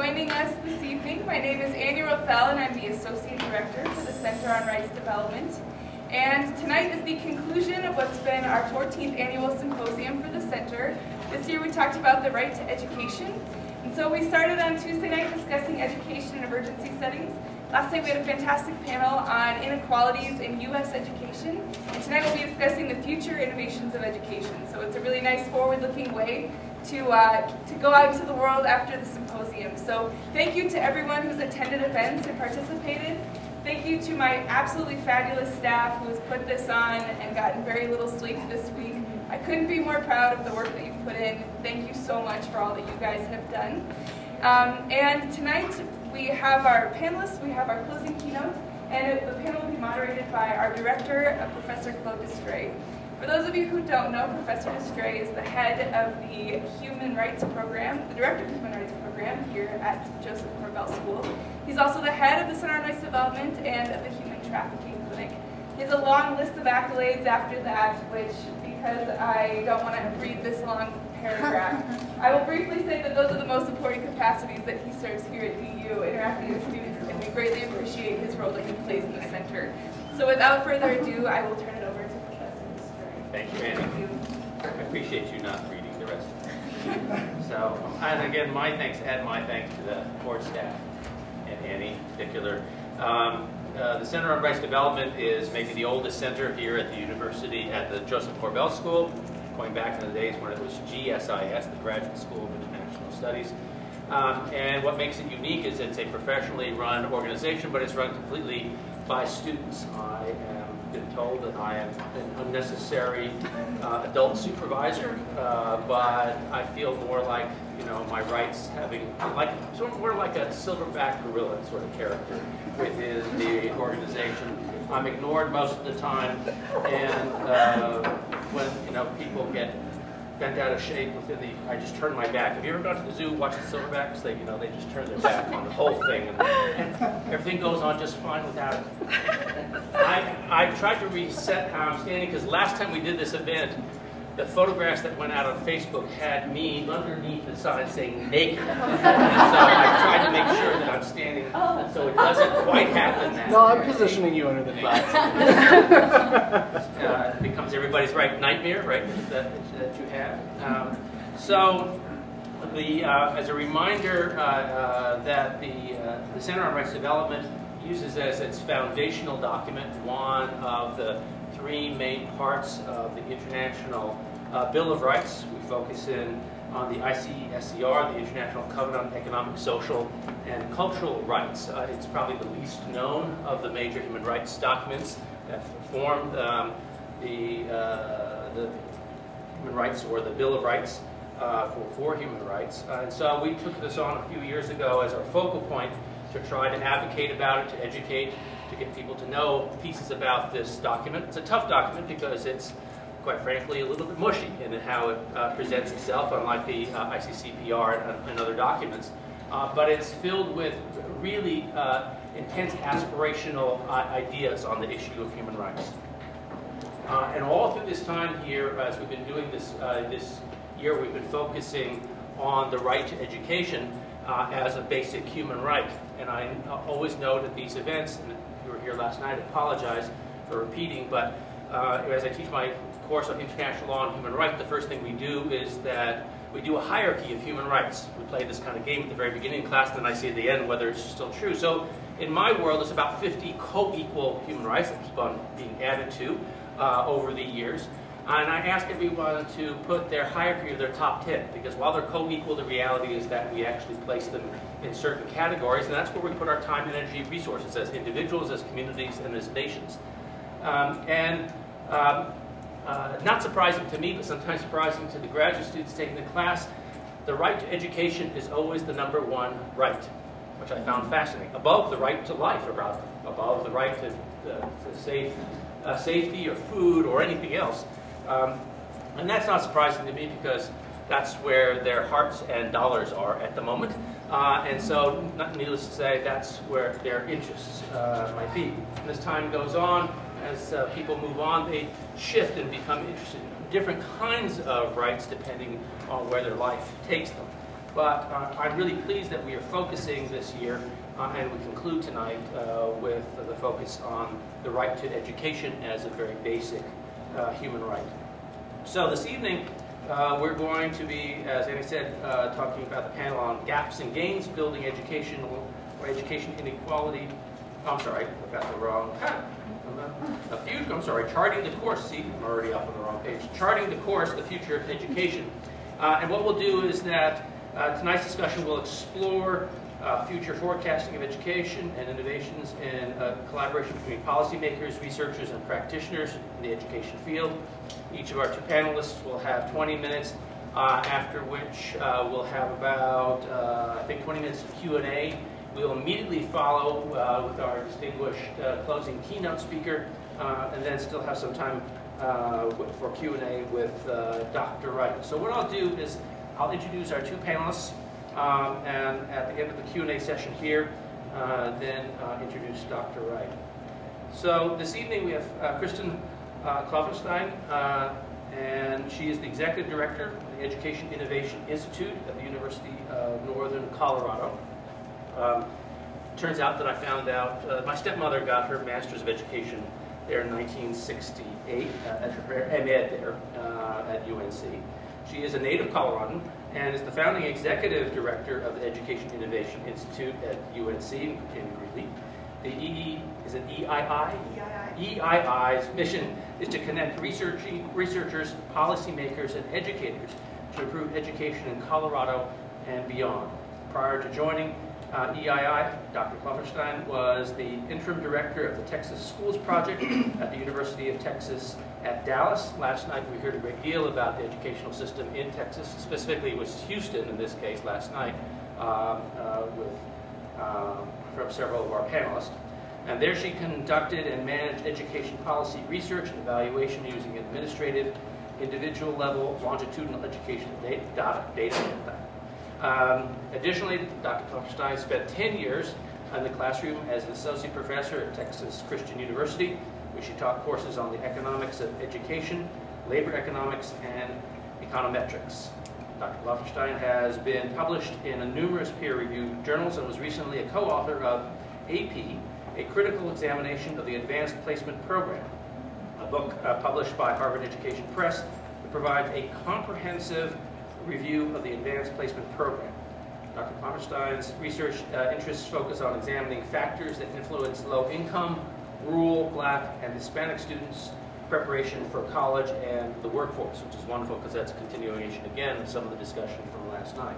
joining us this evening. My name is Annie Rothel, and I'm the Associate Director for the Center on Rights Development. And tonight is the conclusion of what's been our 14th annual symposium for the Center. This year we talked about the right to education. And so we started on Tuesday night discussing education in emergency settings. Last night we had a fantastic panel on inequalities in U.S. education. And tonight we'll be discussing the future innovations of education. So it's a really nice forward-looking way to go out into the world after the symposium. So thank you to everyone who's attended events and participated. Thank you to my absolutely fabulous staff who has put this on and gotten very little sleep this week. I couldn't be more proud of the work that you've put in. Thank you so much for all that you guys have done. And tonight we have our panelists, we have our closing keynote, and the panel will be moderated by our director, Professor Claude Destray. For those of you who don't know, Professor Destray is the head of the Human Rights Program, the Director of the Human Rights Program here at Joseph Corbell School. He's also the head of the Center on Rights Development and of the Human Trafficking Clinic. He has a long list of accolades after that, which, because I don't want to read this long paragraph, I will briefly say that those are the most important capacities that he serves here at DU, interacting with students, and we greatly appreciate his role that he plays in the center. So without further ado, I will turn it over to Professor Destray. Thank you, Annie. Thank you. I appreciate you not reading the rest of it. So, and again, my thanks to the board staff and Annie in particular. The Center on Rights Development is maybe the oldest center here at the university, at the Joseph Corbell School, going back in the days when it was GSIS, the Graduate School of International Studies. And what makes it unique is it's a professionally run organization, but it's run completely by students. I have been told that I am an unnecessary adult supervisor, but I feel more like, you know, my rights having, like, sort of more like a silverback gorilla sort of character within the organization. I'm ignored most of the time, and when, you know, people get bent out of shape within the, I just turn my back. Have you ever gone to the zoo, watched the silverbacks? They, you know, they just turn their back on the whole thing, and everything goes on just fine without it. I tried to reset how I'm standing, because last time we did this event, the photographs that went out on Facebook had me underneath the sign saying naked. And so I tried to make sure that I'm standing so it doesn't quite happen that No, I'm way. positioning you under the knee. It becomes everybody's right nightmare, right, that you have. So, as a reminder, that the Center on Rights Development uses as its foundational document one of the three main parts of the International Bill of Rights. We focus in on the ICSCR, the International Covenant on Economic, Social, and Cultural Rights. It's probably the least known of the major human rights documents that form the human rights, or the Bill of Rights for human rights. And so we took this on a few years ago as our focal point to try to advocate about it, to educate, to get people to know pieces about this document. It's a tough document because it's, quite frankly, a little bit mushy in how it presents itself, unlike the ICCPR and other documents. But it's filled with really intense aspirational ideas on the issue of human rights. And all through this time here, as we've been doing this this year, we've been focusing on the right to education as a basic human right. And I always note at these events, and you were here last night, I apologize for repeating, but as I teach my course on international law and human rights, the first thing we do is that we do a hierarchy of human rights. We play this kind of game at the very beginning of class, and then I see at the end whether it's still true. So in my world, there's about 50 co-equal human rights that keep on being added to over the years. And I ask everyone to put their hierarchy of their top 10, because while they're co-equal, the reality is that we actually place them in certain categories, and that's where we put our time and energy resources as individuals, as communities, and as nations. Not surprising to me, but sometimes surprising to the graduate students taking the class, the right to education is always the #1 right, which I found fascinating. Above the right to life, above the right to safety or food or anything else. And that's not surprising to me, because that's where their hearts and dollars are at the moment. And so, needless to say, that's where their interests might be. And as time goes on, as people move on, they shift and become interested in different kinds of rights depending on where their life takes them. but I'm really pleased that we are focusing this year, and we conclude tonight with the focus on the right to education as a very basic human right. So this evening, we're going to be, as Annie said, talking about the panel on gaps and gains, building educational or education inequality. I'm sorry, I got the wrong. Charting the course. See, I'm already up on the wrong page. Charting the course, the future of education. And what we'll do is that tonight's discussion will explore future forecasting of education and innovations in collaboration between policymakers, researchers, and practitioners in the education field. Each of our two panelists will have 20 minutes, after which we'll have about, I think, 20 minutes of Q&A. We'll immediately follow with our distinguished closing keynote speaker, and then still have some time for Q&A with Dr. Wright. So what I'll do is I'll introduce our two panelists, and at the end of the Q&A session here, then introduce Dr. Wright. So this evening we have Kristen Klopfenstein, and she is the Executive Director of the Education Innovation Institute at the University of Northern Colorado. Turns out that I found out my stepmother got her Master's of Education there in 1968, at her MEd there at UNC. She is a native Coloradan and is the founding executive director of the Education Innovation Institute at UNC in Greeley. The EII? EII's mission is to connect researchers, policymakers, and educators to improve education in Colorado and beyond. Prior to joining EII, Dr. Klopfenstein was the interim director of the Texas Schools Project at the University of Texas at Dallas. Last night we heard a great deal about the educational system in Texas, specifically it was Houston in this case last night, from several of our panelists. And there she conducted and managed education policy research and evaluation using administrative, individual level, longitudinal educational data. Additionally, Dr. Klopfenstein spent 10 years in the classroom as an associate professor at Texas Christian University, where she taught courses on the economics of education, labor economics, and econometrics. Dr. Klopfenstein has been published in numerous peer-reviewed journals and was recently a co-author of AP, A Critical Examination of the Advanced Placement Program, a book published by Harvard Education Press that provides a comprehensive review of the Advanced Placement Program. Dr. Klopfenstein's research interests focus on examining factors that influence low-income, rural, Black, and Hispanic students' preparation for college and the workforce, which is wonderful because that's a continuation again of some of the discussion from last night.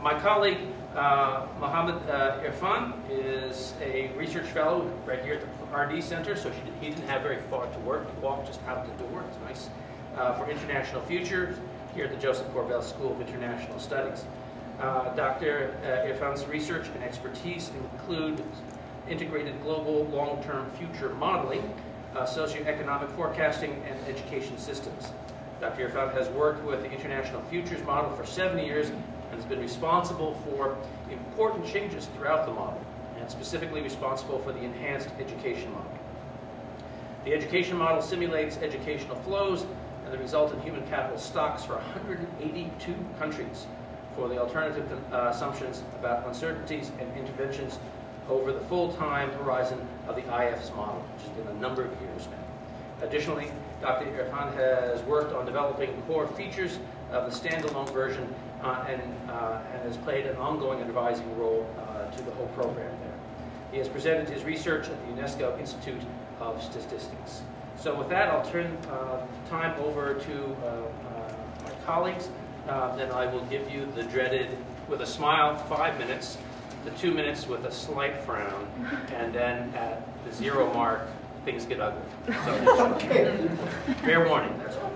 My colleague, Mohammed Irfan, is a research fellow right here at the R&D Center, so he didn't have very far to work. He walked just out the door. It's nice. For International Futures here at the Joseph Corbell School of International Studies. Dr. Irfan's research and expertise include integrated global long-term future modeling, socioeconomic forecasting, and education systems. Dr. Irfan has worked with the International Futures Model for 7 years and has been responsible for important changes throughout the model, and specifically responsible for the enhanced education model. The education model simulates educational flows and the resultant human capital stocks for 182 countries for the alternative assumptions about uncertainties and interventions over the full-time horizon of the IF's model, which has been a number of years now. Additionally, Dr. Irfan has worked on developing core features of the standalone version and has played an ongoing advising role to the whole program there. He has presented his research at the UNESCO Institute of Statistics. So with that, I'll turn time over to my colleagues. Then I will give you the dreaded, with a smile, 5 minutes, the 2 minutes with a slight frown, and then at the 0 mark, things get ugly. So, okay. Fair warning, that's all.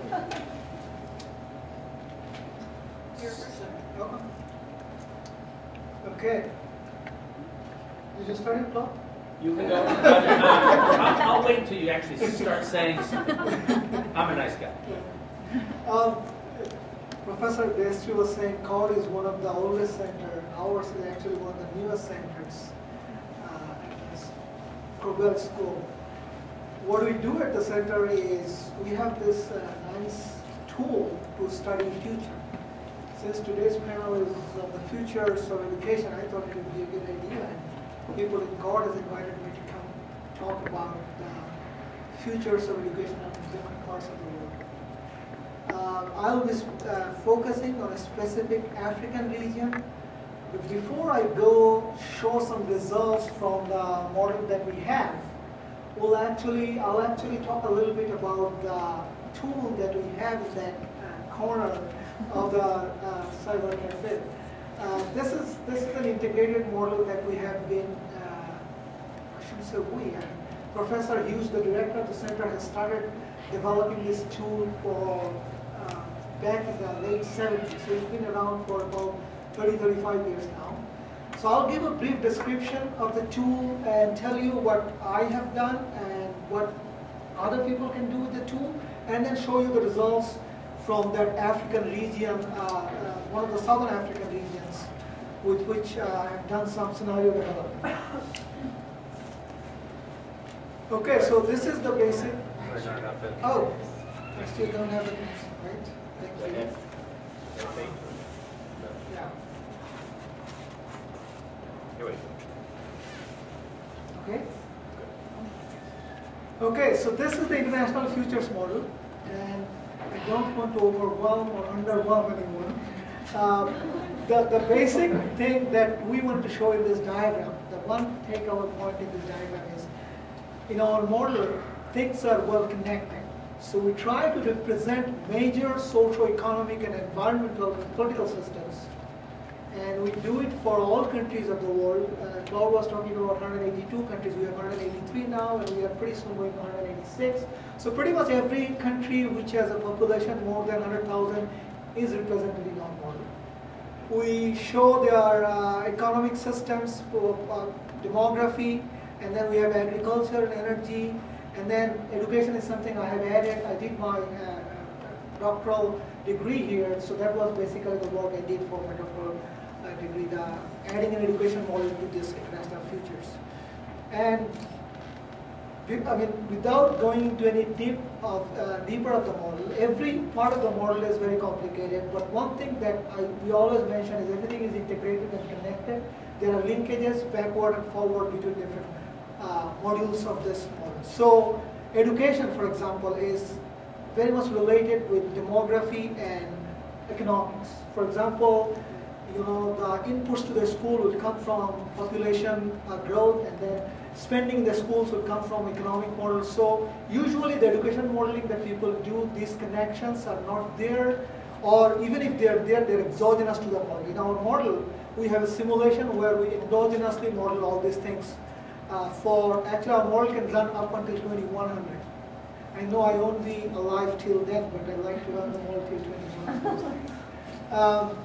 Okay. Did you start your clock? You can go. I'll wait until you actually start saying something. I'm a nice guy. Professor Destry was saying CORD is one of the oldest centers. Ours is actually one of the newest centers at this Corbell School. What we do at the center is we have this nice tool to study future. since today's panel is on the futures of education, I thought it would be a good idea. And people in God has invited me to come talk about the futures of education in different parts of the world. I'll be focusing on a specific African region. But before I go show some results from the model that we have, I'll actually talk a little bit about the tool that we have in that corner of the cyber cafe. This is an integrated model that we have been, I shouldn't say we, Professor Hughes, the director of the center, has started developing this tool for back in the late 70s. So it's been around for about 30, 35 years now. So I'll give a brief description of the tool and tell you what I have done and what other people can do with the tool, and then show you the results from that African region, one of the southern African regions, with which I've done some scenario development. Okay, so this is the basic. Oh, I still don't have it, right? Thank you. Yeah. Okay. Okay, so this is the International Futures Model, and I don't want to overwhelm or underwhelm anyone. The basic thing that we want to show in this diagram, the one takeaway point in this diagram is, in our model, things are well connected. So we try to represent major socio-economic and environmental and political systems. And we do it for all countries of the world. Claude was talking about 182 countries. We have 183 now, and we are pretty soon going to 186. So pretty much every country which has a population more than 100,000 is represented in our model. We show their economic systems, demography, and then we have agriculture and energy, and then education is something I have added. I did my doctoral degree here, so that was basically the work I did for my doctoral degree, adding an education model to this international futures. And I mean, without going into any deeper of the model, every part of the model is very complicated, but one thing that we always mention is everything is integrated and connected. There are linkages backward and forward between different modules of this model. So education, for example, is very much related with demography and economics. For example, you know, the inputs to the school will come from population growth, and then spending in the schools will come from economic models. So usually the education modeling that people do, these connections are not there, or even if they're there, they're exogenous to the model. In our model, we have a simulation where we endogenously model all these things. Actually our model can run up until 2100. I know I won't be alive till then, but I'd like to run the model till 2100.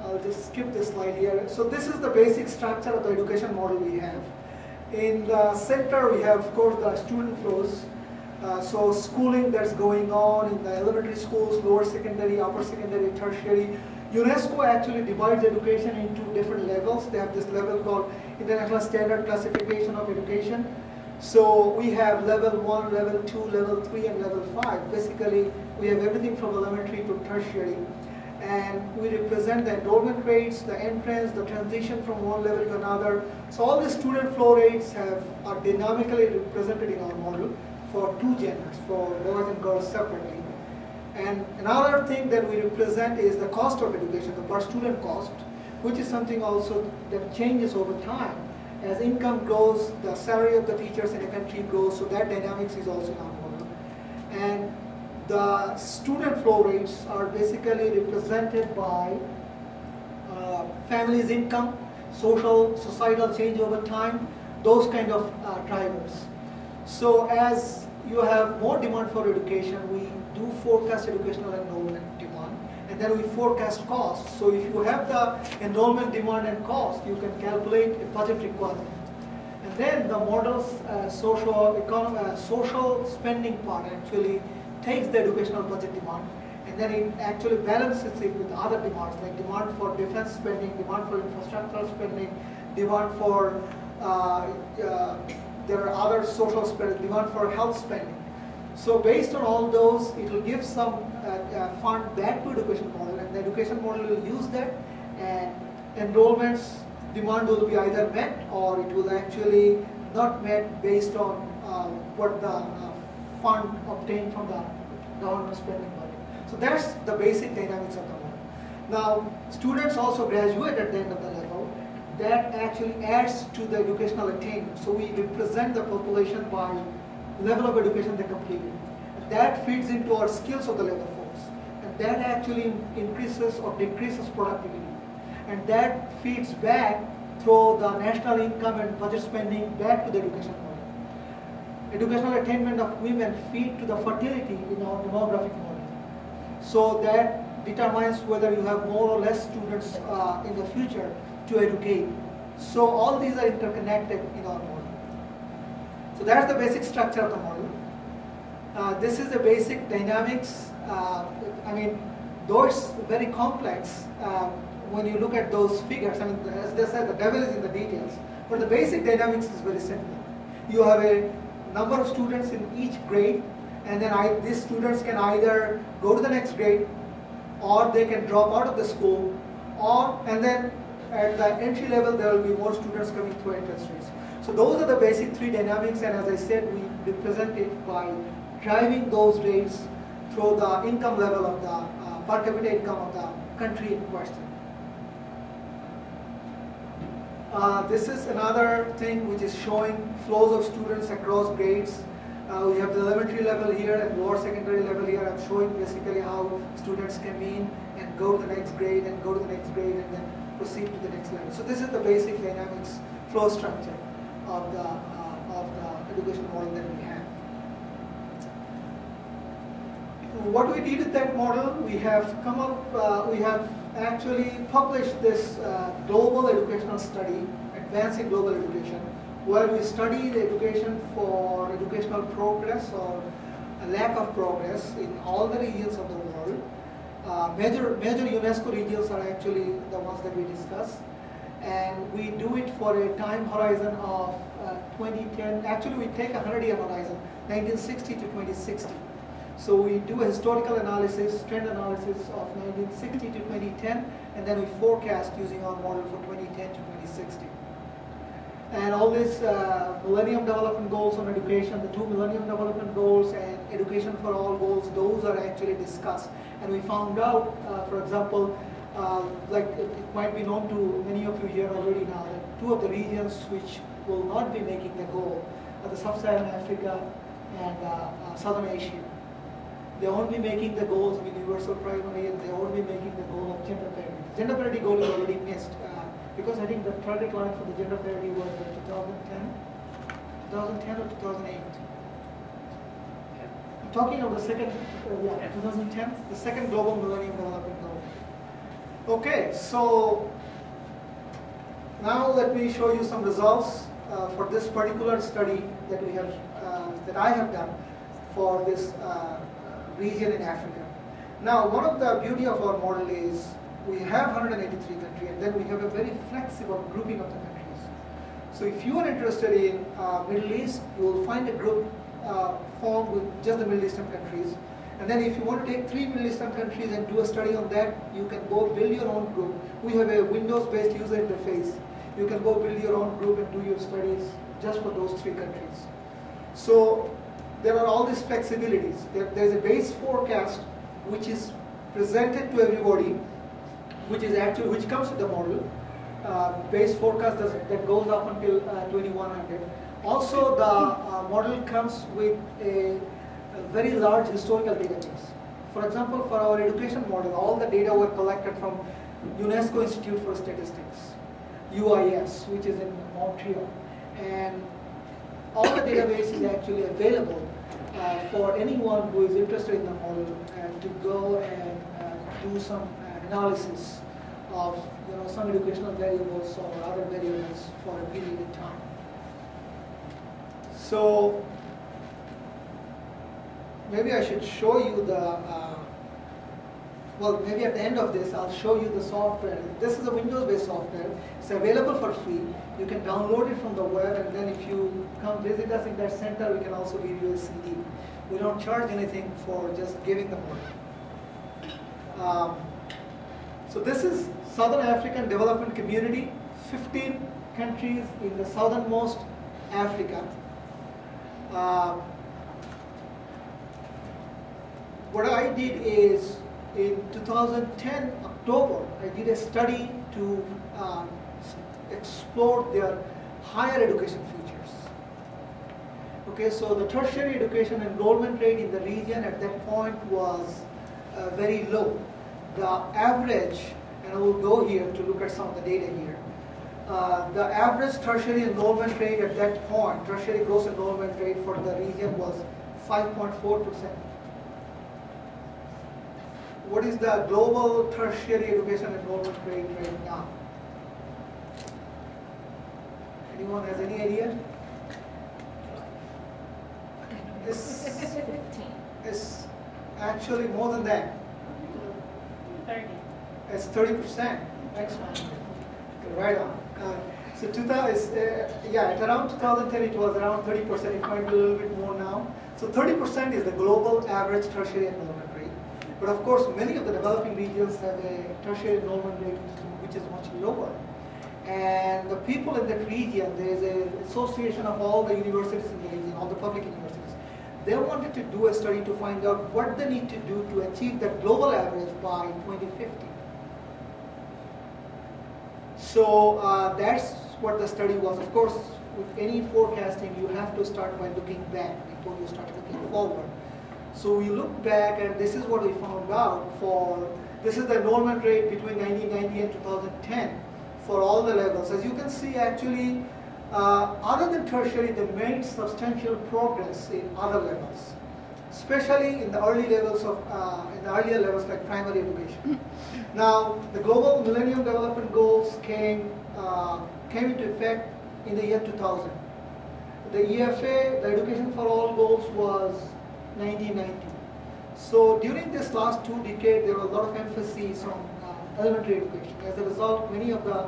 I'll just skip this slide here. So this is the basic structure of the education model we have. In the center, we have, of course, the student flows. So schooling that's going on in the elementary schools, lower secondary, upper secondary, tertiary. UNESCO actually divides education into different levels. They have this level called International Standard Classification of Education. So we have level 1, level 2, level 3, and level 5. Basically, we have everything from elementary to tertiary. And we represent the enrollment rates, the entrance, the transition from one level to another. So all the student flow rates are dynamically represented in our model for two genders, for boys and girls separately. And another thing that we represent is the cost of education, the per student cost, which is something also that changes over time. As income grows, the salary of the teachers in a country grows, so that dynamics is also in our model. And the student flow rates are basically represented by families' income, societal change over time, those kind of drivers. So as you have more demand for education, we do forecast educational enrollment demand, and then we forecast costs. So if you have the enrollment demand and cost, you can calculate a budget requirement. And then the model's social spending part actually takes the educational budget demand, and then it actually balances it with other demands, like demand for defense spending, demand for infrastructural spending, demand for, there are other social spending, demand for health spending. So based on all those, it will give some fund back to education model, and the education model will use that, and enrollments demand will be either met or it will actually not met based on what the fund obtained from the government spending budget. So that's the basic dynamics of the model. Now, students also graduate at the end of the level. That actually adds to the educational attainment. So we represent the population by level of education they completed. That feeds into our skills of the labor force. And that actually increases or decreases productivity. And that feeds back through the national income and budget spending back to the education model. Educational attainment of women feed to the fertility in our demographic model. So that determines whether you have more or less students in the future to educate. So all these are interconnected in our model. So that's the basic structure of the model. This is the basic dynamics. I mean, though it's very complex, when you look at those figures, I mean, as they said, the devil is in the details. But the basic dynamics is very simple. You have a number of students in each grade, and then these students can either go to the next grade, or they can drop out of the school, and then at the entry level there will be more students coming through entrance rates. So those are the basic three dynamics, and as I said, we represent it by driving those rates through the income level of the per capita income of the country in question. This is another thing which is showing flows of students across grades. We have the elementary level here and lower secondary level here. I'm showing basically how students come in and go to the next grade and go to the next grade and then proceed to the next level. So this is the basic dynamics flow structure of the education model that we have. What we did with that model, we have come up, we have actually published this global educational study, Advancing Global Education, where we study the education for educational progress or a lack of progress in all the regions of the world. Major UNESCO regions are actually the ones that we discuss, and we do it for a time horizon of 2010. Actually, we take a 100-year horizon, 1960 to 2060. So we do a historical analysis, trend analysis of 1960 to 2010, and then we forecast using our model for 2010 to 2060. And all these Millennium Development Goals on education, the 2 Millennium Development Goals and Education for All goals, those are actually discussed. And we found out, for example, like it might be known to many of you here already now, that 2 of the regions which will not be making the goal are the Sub-Saharan Africa and Southern Asia. They won't be making the goals of universal primary, and they won't be making the goal of gender parity. Gender parity goal is already missed because I think the target line for the gender parity was 2010 or 2008. I'm talking of the second, 2010, the second Global Millennium Development Goal. Okay, so now let me show you some results for this particular study that we have, that I have done for this region in Africa. Now, one of the beauty of our model is we have 183 countries, and then we have a very flexible grouping of the countries. So if you are interested in Middle East, you will find a group formed with just the Middle Eastern countries. And then if you want to take 3 Middle Eastern countries and do a study on that, you can go build your own group. We have a Windows-based user interface. You can go build your own group and do your studies just for those 3 countries. So there are all these flexibilities. There's a base forecast which is presented to everybody, which comes with the model. Base forecast that goes up until 2100. Also, the model comes with a very large historical database. For example, for our education model, all the data were collected from UNESCO Institute for Statistics, UIS, which is in Montreal, and all the database is actually available for anyone who is interested in the model to go and do some analysis of some educational variables or other variables for a period of time. So maybe I should show you the, well, maybe at the end of this I'll show you the software. This is a Windows-based software. It's available for free. You can download it from the web, and then if you come visit us in that center, we can also give you a CD. We don't charge anything for just giving the model. So this is Southern African Development Community, 15 countries in the southernmost Africa. What I did is, in 2010 October, I did a study to explore their higher education futures. Okay, so the tertiary education enrollment rate in the region at that point was very low. The average, and I will go here to look at some of the data here. The average tertiary enrollment rate at that point, tertiary gross enrollment rate for the region was 5.4%. What is the global tertiary education enrollment rate right now? Anyone has any idea? It's actually more than that. 30. It's 30%. Excellent. Right on. So at around 2010 it was around 30%. It might be a little bit more now. So 30% is the global average tertiary enrollment rate. But of course, many of the developing regions have a tertiary enrollment rate which is much lower. And the people in that region, there is an association of all the universities in the region, all the public universities. They wanted to do a study to find out what they need to do to achieve that global average by 2050. So that's what the study was. Of course, with any forecasting, you have to start by looking back before you start looking forward. So we looked back, and this is what we found out this is the enrollment rate between 1990 and 2010 for all the levels. As you can see, actually, other than tertiary, they made substantial progress in other levels, especially in the earlier levels like primary education. Now, the Global Millennium Development Goals came into effect in the year 2000. The EFA, the Education for All goals, was 1990. So during this last 2 decades, there was a lot of emphasis on elementary education. As a result, many of the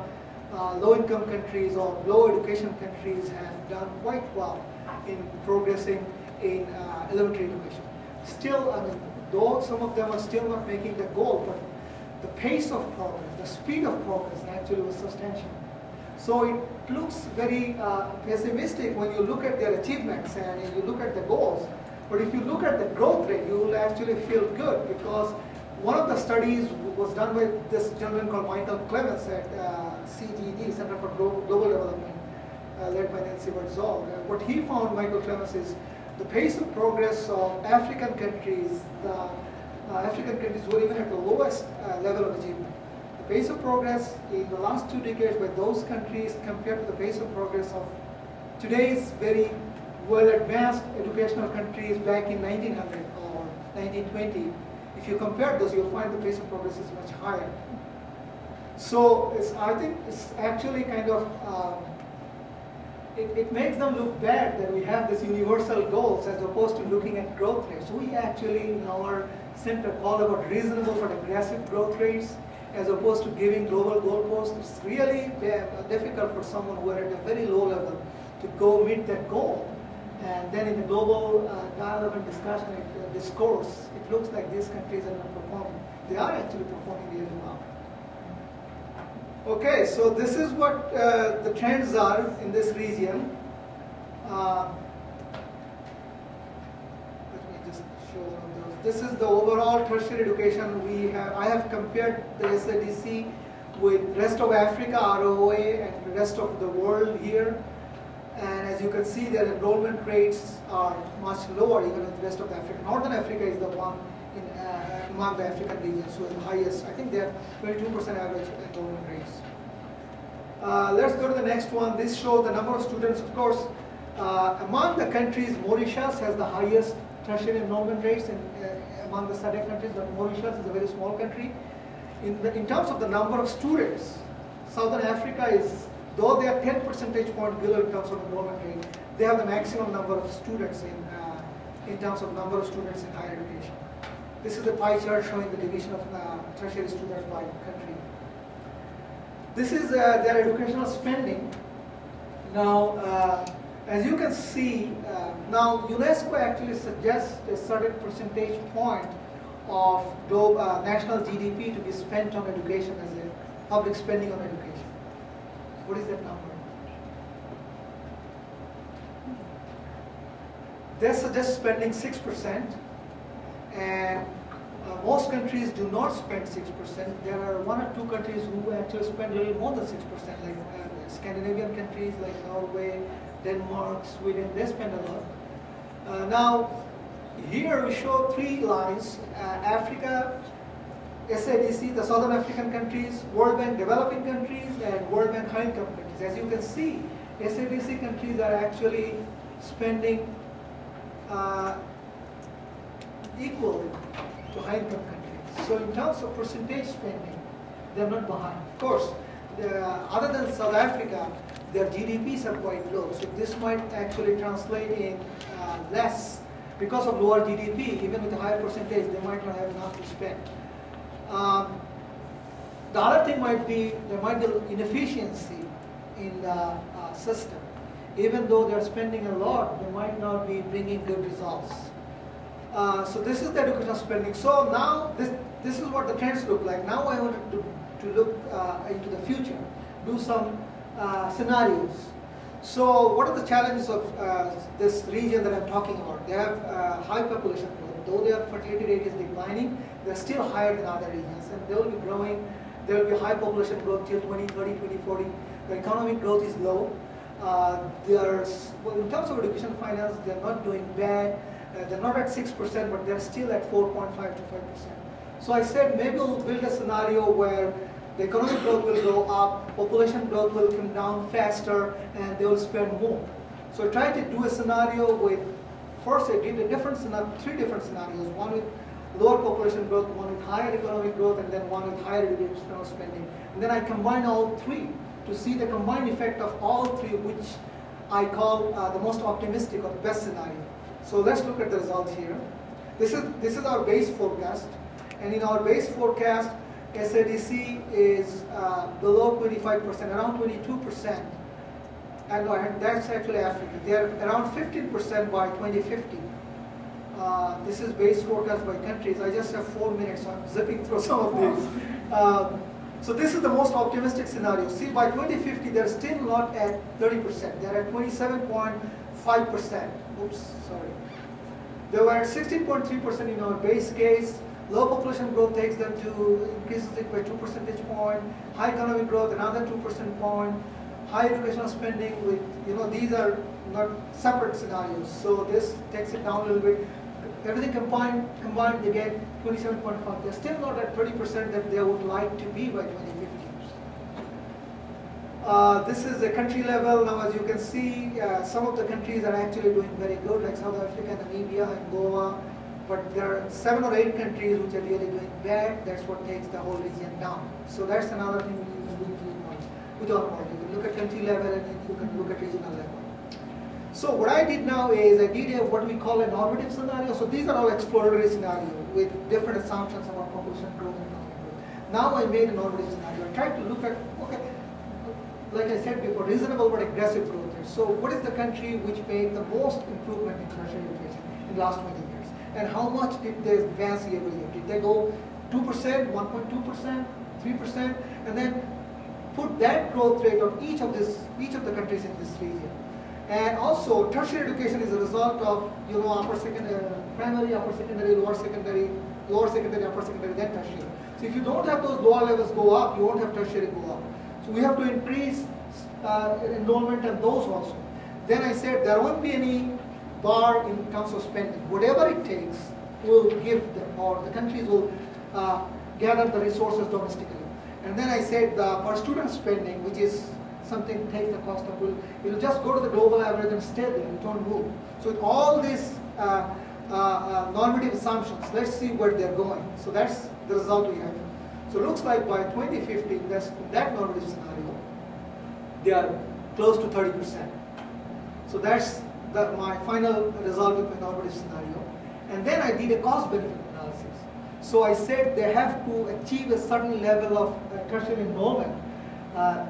low-income countries or low education countries have done quite well in progressing in elementary education. Still, I mean, though some of them are still not making the goal, but the pace of progress, the speed of progress actually was substantial. So it looks very pessimistic when you look at their achievements and you look at the goals. But if you look at the growth rate, you will actually feel good, because one of the studies was done by this gentleman called Michael Clemens at CGD, Center for Global Development, led by Nancy Birdzall. What he found, Michael Clemens, is the pace of progress of African countries, African countries were even at the lowest level of achievement. The pace of progress in the last 2 decades by those countries compared to the pace of progress of today's very well-advanced educational countries back in 1900 or 1920, if you compare those, you'll find the pace of progress is much higher. So I think it's actually kind of, it makes them look bad that we have these universal goals as opposed to looking at growth rates. We actually, in our center, call about reasonable but aggressive growth rates as opposed to giving global goalposts. It's really difficult for someone who are at a very low level to go meet that goal. And then in the global dialogue and discussion, discourse, it looks like these countries are not performing. They are actually performing really well. Okay, so this is what the trends are in this region. Let me just show one of those. This is the overall tertiary education. I have compared the SADC with rest of Africa, ROA, and the rest of the world here. And as you can see, their enrollment rates are much lower even in the rest of Africa. Northern Africa is the one among the African regions who is the highest. I think they have 22% average enrollment rates. Let's go to the next one. This shows the number of students. Of course, among the countries, Mauritius has the highest tertiary enrollment rates among the SADC countries, but Mauritius is a very small country. In terms of the number of students, Southern Africa is, though they are 10 percentage point below in terms of enrollment rate, they have the maximum number of students in terms of number of students in higher education. This is a pie chart showing the division of tertiary students by country. This is their educational spending. Now, as you can see, now UNESCO actually suggests a certain percentage point of national GDP to be spent on education as a public spending on education. What is that number? They suggest spending 6%, and most countries do not spend 6%. There are 1 or 2 countries who actually spend a little more than 6%, like Scandinavian countries like Norway, Denmark, Sweden, they spend a lot. Now, here we show 3 lines, Africa, SADC, the Southern African countries, World Bank developing countries, and World Bank high-income countries. As you can see, SADC countries are actually spending equal to high-income countries. So in terms of percentage spending, they're not behind. Of course, other than South Africa, their GDPs are quite low. So this might actually translate in less. Because of lower GDP, even with a higher percentage, they might not have enough to spend. The other thing might be, there might be inefficiency in the system. Even though they're spending a lot, they might not be bringing good results. So this is the educational spending. So now, this is what the trends look like. Now I wanted to look into the future, do some scenarios. So what are the challenges of this region that I'm talking about? They have high population growth. Though their fertility rate is declining, they're still higher than other regions. And they will be growing. There will be high population growth till 2030, 2040. The economic growth is low. Well, in terms of education finance, they're not doing bad. They're not at 6%, but they're still at 4.5 to 5%. So I said maybe we'll build a scenario where the economic growth will go up, population growth will come down faster, and they will spend more. So I tried to do a scenario with, first I did a different scenario, 3 different scenarios, one with lower population growth, one with higher economic growth, and then one with higher educational spending. And then I combined all 3 to see the combined effect of all 3, which I call the most optimistic or best scenario. So let's look at the results here. This is our base forecast, and in our base forecast, SADC is below 25%, around 22%, and that's actually Africa. They are around 15% by 2050. This is base forecast by countries. I just have 4 minutes, so I'm zipping through some of these. So this is the most optimistic scenario. See, by 2050, they're still not at 30%. They're at 27.5%. Oops, sorry. They were at 16.3% in our base case. Low population growth takes them to increases it by 2 percentage points. High economic growth, another 2 percentage points. High educational spending with, these are not separate scenarios. So this takes it down a little bit. Everything combined, they get 27.5. They're still not at 30% that they would like to be by 2050. This is a country level. Now, as you can see, some of the countries are actually doing very good, like South Africa, Namibia, Angola. But there are 7 or 8 countries which are really doing bad. That's what takes the whole region down. So that's another thing we can do with our model. You can look at country level and then you can look at regional level. So what I did now is I did what we call a normative scenario. So these are all exploratory scenarios with different assumptions about population growth and economic growth. Now I made a normative scenario. I tried to look at, okay, like I said before, reasonable but aggressive growth rate. So what is the country which made the most improvement in tertiary education in the last 20 years? And how much did they advance every year? Did they go 2%, 1.2%, 3%, and then put that growth rate on each of the countries in this region? And also, tertiary education is a result of upper secondary, primary, upper secondary, lower secondary, upper secondary, then tertiary. So if you don't have those lower levels go up, you won't have tertiary go up. So we have to increase enrollment and those also. Then I said there won't be any bar in terms of spending. Whatever it takes, we'll give them, or the countries will gather the resources domestically. And then I said per student spending, which is something takes the cost of, it'll just go to the global average and stay there, it don't move. So with all these normative assumptions, let's see where they're going. So that's the result we have. So it looks like by 2050, in that normative scenario, they are close to 30%. So that's my final result with my normative scenario. And then I did a cost-benefit analysis. So I said they have to achieve a certain level of tertiary enrollment.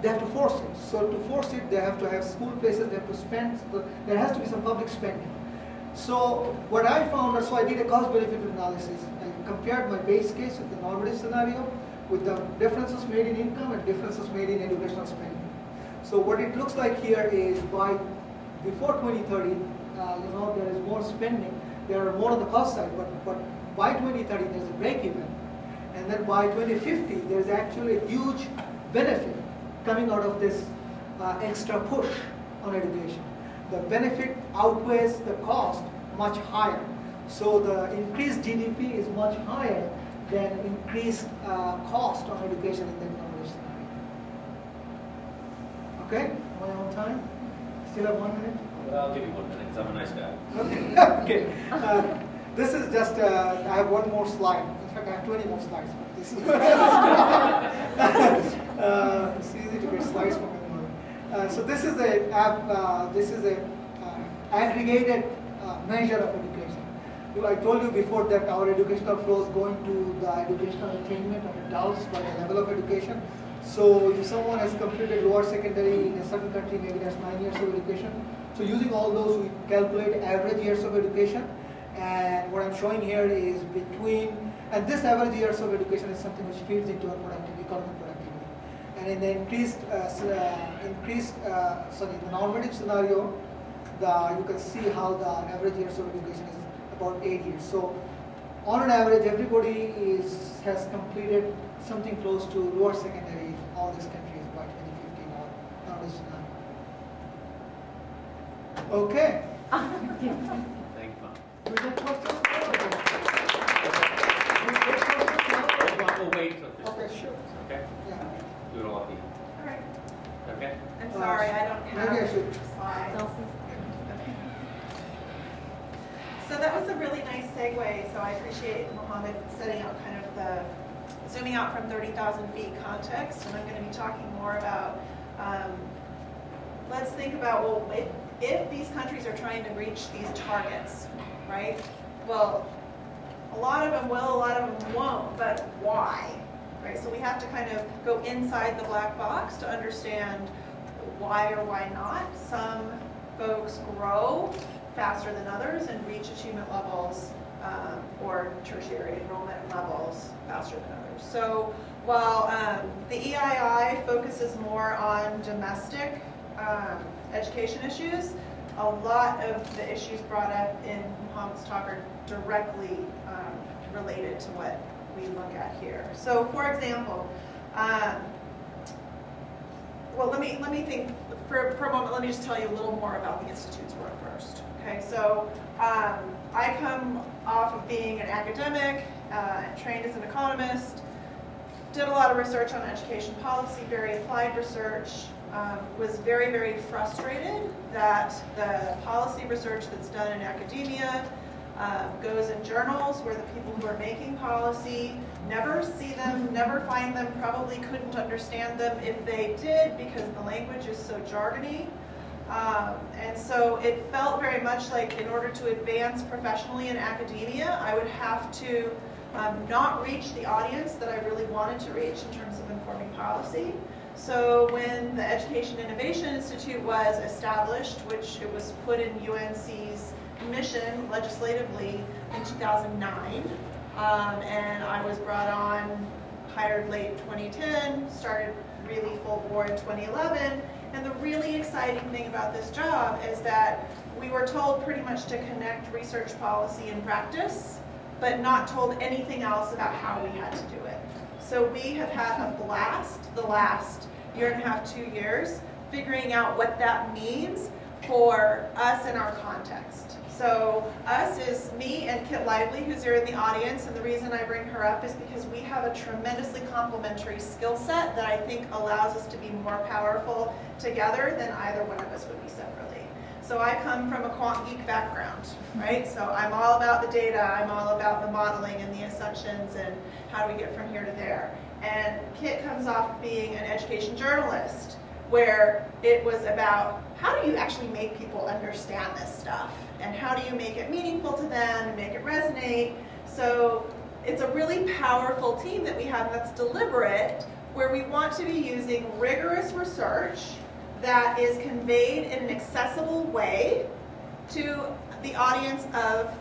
They have to force it. So to force it, they have to have school places, they have to spend, there has to be some public spending. So what I found, so I did a cost-benefit analysis. I compared my base case with the normative scenario with the differences made in income and differences made in educational spending. So what it looks like here is before 2030, there is more spending. There are more on the cost side, but by 2030 there's a break even. And then by 2050 there's actually a huge benefit coming out of this extra push on education. The benefit outweighs the cost much higher. So the increased GDP is much higher than increased cost on education in the economic scenario. Okay, am I on time? Still have 1 minute? Well, I'll give you 1 minute because I'm a nice guy. Okay. This is just, I have one more slide. In fact, I have 20 more slides. But this is it's easy to get slides from anyone. So this is a aggregated measure of education. I told you before that our educational flow is going to the educational attainment of adults by the level of education. So if someone has completed lower secondary in a certain country, maybe that's 9 years of education. So using all those, we calculate average years of education. And what I'm showing here is and this average years of education is something which feeds into our economic productivity. And in the the normative scenario, you can see how the average years of education is about 8 years. So on an average, everybody has completed something close to lower secondary in all these countries by 2050 now this scenario. Okay. Thank you, Mom. Do we have questions? We'll wait until this. Okay, sure. Okay? Yeah. Do it all at the end. All right. Okay? I'm sorry, I don't have maybe I should. slides. Okay. So that was a really nice segue. So I appreciate Mohammed setting out kind of the zooming out from 30,000 feet context, and I'm going to be talking more about. Let's think about, well, if these countries are trying to reach these targets, right? Well, a lot of them will, a lot of them won't, but why? Right? So we have to kind of go inside the black box to understand why or why not. Some folks grow faster than others and reach achievement levels or tertiary enrollment levels faster than others. So while the EII focuses more on domestic education issues, a lot of the issues brought up in Mohammed's talk are directly related to what we look at here. So, for example, well, let me think for a moment. Let me just tell you a little more about the institute's work first. Okay, so I come off of being an academic, trained as an economist, did a lot of research on education policy, very applied research. Was very, very frustrated that the policy research that's done in academia goes in journals where the people who are making policy never see them, never find them, probably couldn't understand them if they did because the language is so jargony. And so it felt very much like in order to advance professionally in academia, I would have to not reach the audience that I really wanted to reach in terms of informing policy. So when the Education Innovation Institute was established, which it was put in UNC's mission legislatively in 2009, and I was brought on, hired late 2010, started really full bore in 2011, and the really exciting thing about this job is that we were told pretty much to connect research policy and practice, but not told anything else about how we had to do it. So we have had a blast the last year and a half, 2 years, figuring out what that means for us in our context. So us is me and Kit Lively, who's here in the audience, and the reason I bring her up is because we have a tremendously complementary skill set that I think allows us to be more powerful together than either one of us would be separately. So I come from a quant geek background, right? So I'm all about the data, I'm all about the modeling and the assumptions and how do we get from here to there. And Kit comes off being an education journalist, where it was about how do you actually make people understand this stuff? And how do you make it meaningful to them and make it resonate? So it's a really powerful team that we have that's deliberate, where we want to be using rigorous research that is conveyed in an accessible way to the audience of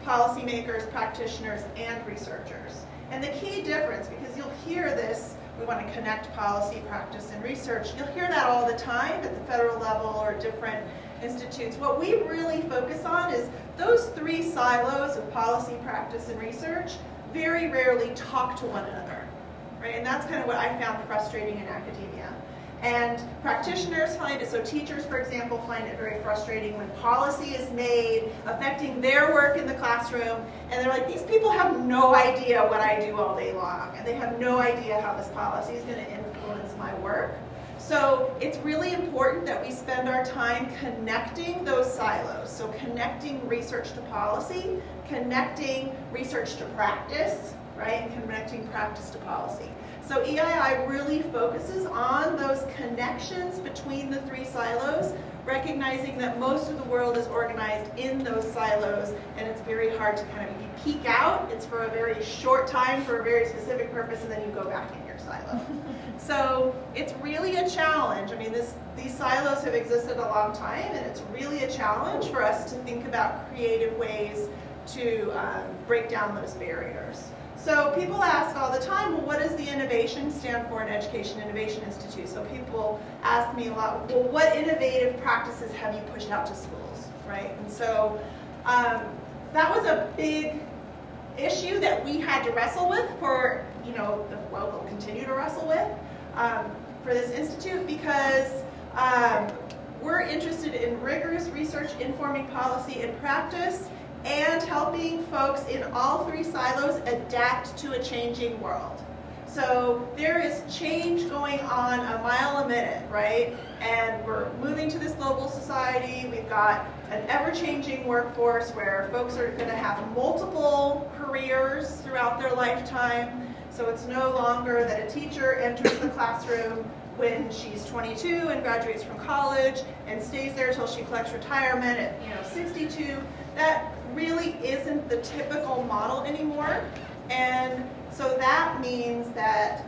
policymakers, practitioners, and researchers. And the key difference, because you'll hear this, we want to connect policy, practice, and research. You'll hear that all the time at the federal level or different institutes. What we really focus on is those three silos of policy, practice, and research very rarely talk to one another, right? And that's kind of what I found frustrating in academia. And practitioners find it, so teachers, for example, find it very frustrating when policy is made affecting their work in the classroom, and they're like, these people have no idea what I do all day long, and they have no idea how this policy is going to influence my work. So it's really important that we spend our time connecting those silos, so connecting research to policy, connecting research to practice, right, and connecting practice to policy. So EII really focuses on those connections between the three silos, recognizing that most of the world is organized in those silos, and it's very hard to kind of, you peek out, it's for a very short time, for a very specific purpose, and then you go back in your silo. So it's really a challenge. I mean, these silos have existed a long time, and it's really a challenge for us to think about creative ways to break down those barriers. So people ask all the time, well, what does the innovation stand for in Education Innovation Institute? So people ask me a lot, well, what innovative practices have you pushed out to schools, right? And so that was a big issue that we had to wrestle with for, well, we'll continue to wrestle with for this institute, because we're interested in rigorous research informing policy and practice, and helping folks in all three silos adapt to a changing world. So there is change going on a mile a minute, right? And we're moving to this global society. We've got an ever-changing workforce where folks are going to have multiple careers throughout their lifetime. So it's no longer that a teacher enters the classroom when she's 22 and graduates from college and stays there till she collects retirement at 62. That really isn't the typical model anymore. And so that means that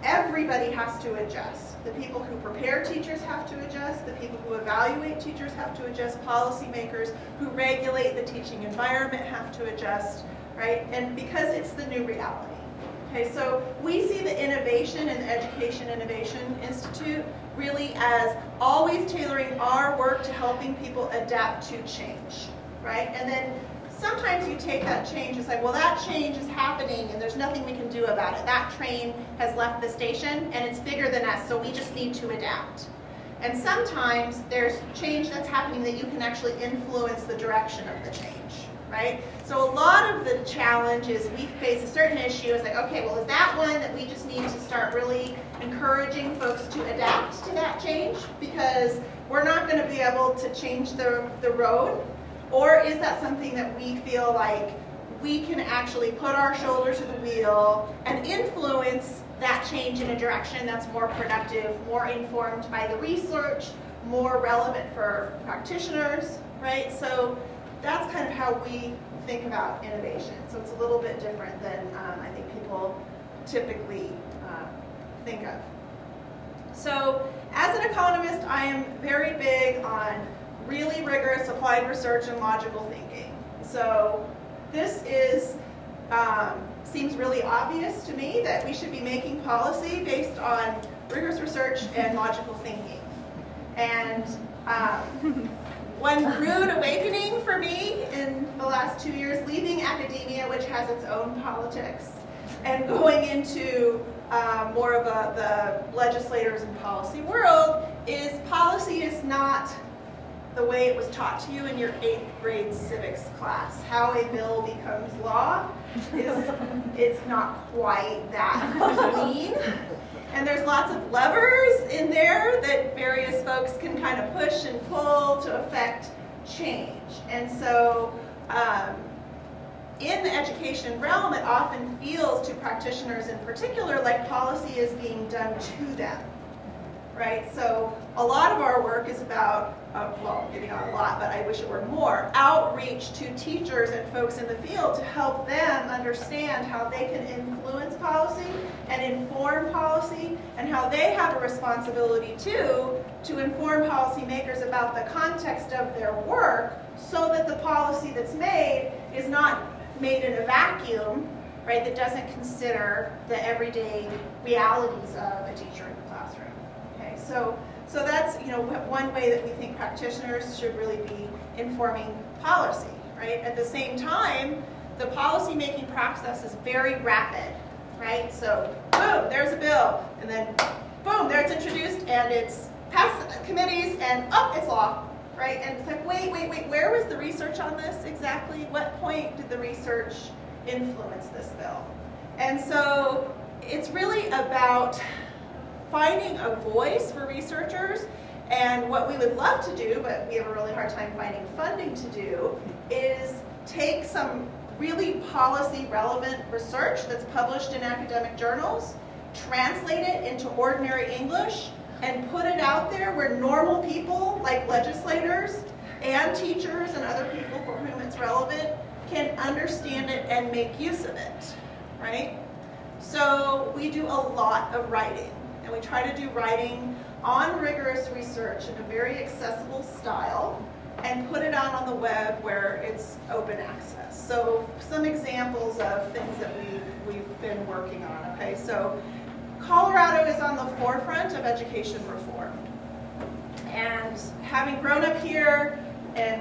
everybody has to adjust. The people who prepare teachers have to adjust. The people who evaluate teachers have to adjust. Policymakers who regulate the teaching environment have to adjust, right? And because it's the new reality. Okay, so we see the innovation in the Education Innovation Institute really as always tailoring our work to helping people adapt to change, right? And then sometimes you take that change and say, well, that change is happening and there's nothing we can do about it. That train has left the station and it's bigger than us, so we just need to adapt. And sometimes there's change that's happening that you can actually influence the direction of the change, right? So a lot of the challenges we face a certain issue is like, okay, well, is that one that we just need to start really encouraging folks to adapt to that change because we're not going to be able to change the road? Or is that something that we feel like we can actually put our shoulder to the wheel and influence that change in a direction that's more productive, more informed by the research, more relevant for practitioners, right? So that's kind of how we think about innovation. So it's a little bit different than I think people typically think of. So as an economist, I am very big on really rigorous applied research and logical thinking. So this is seems really obvious to me that we should be making policy based on rigorous research and logical thinking. And one rude awakening for me in the last 2 years, leaving academia, which has its own politics, and going into more of the legislators and policy world, is policy is not the way it was taught to you in your 8th grade civics class. How a bill becomes law it's not quite that clean. And there's lots of levers in there that various folks can kind of push and pull to affect change. And so in the education realm, it often feels to practitioners in particular like policy is being done to them, right? So a lot of our work is about, well, maybe not a lot, but I wish it were more, outreach to teachers and folks in the field to help them understand how they can influence policy and inform policy, and how they have a responsibility too to inform policymakers about the context of their work, so that the policy that's made is not made in a vacuum, right, that doesn't consider the everyday realities of a teacher in the classroom. Okay, so that's, you know, one way that we think practitioners should really be informing policy, right? At the same time, the policy making process is very rapid, right? So boom, there's a bill, and then boom, there it's introduced, and it's passed committees, and it's law. Right? And it's like, wait, where was the research on this exactly? What point did the research influence this bill? And so it's really about finding a voice for researchers, and what we would love to do, but we have a really hard time finding funding to do, is take some really policy relevant research that's published in academic journals, translate it into ordinary English, and put it out there where normal people, like legislators and teachers and other people for whom it's relevant, can understand it and make use of it, right? So we do a lot of writing, and we try to do writing on rigorous research in a very accessible style, and put it out on the web where it's open access. So some examples of things that we've been working on, okay? So Colorado is on the forefront of education reform. And having grown up here and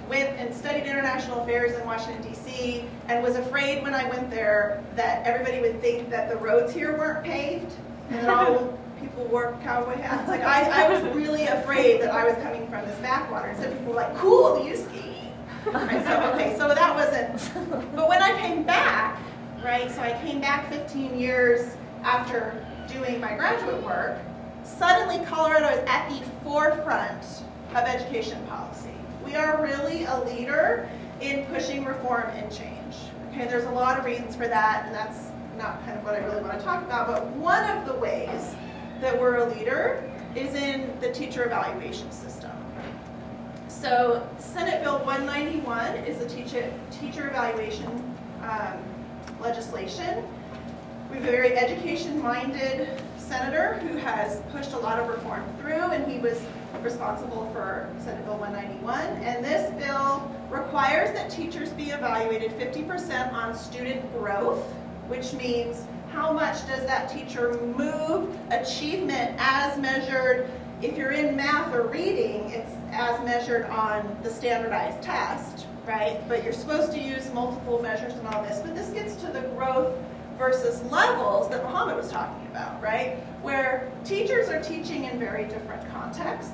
went and studied international affairs in Washington, D.C., and was afraid when I went there that everybody would think that the roads here weren't paved and that all people wore cowboy hats. Like, I was really afraid that I was coming from this backwater. And so people were like, cool, do you ski? Right, so, okay, so that wasn't. But when I came back, right, so I came back 15 years after doing my graduate work, suddenly Colorado is at the forefront of education policy. We are really a leader in pushing reform and change. Okay, there's a lot of reasons for that, and that's not kind of what I really want to talk about, but one of the ways that we're a leader is in the teacher evaluation system. So Senate Bill 191 is the teacher evaluation legislation. We have a very education-minded senator who has pushed a lot of reform through, and he was responsible for Senate Bill 191. And this bill requires that teachers be evaluated 50% on student growth, which means how much does that teacher move achievement as measured. If you're in math or reading, it's as measured on the standardized test, right? But you're supposed to use multiple measures and all this. But this gets to the growth versus levels that Mohammed was talking about, right? Where teachers are teaching in very different contexts.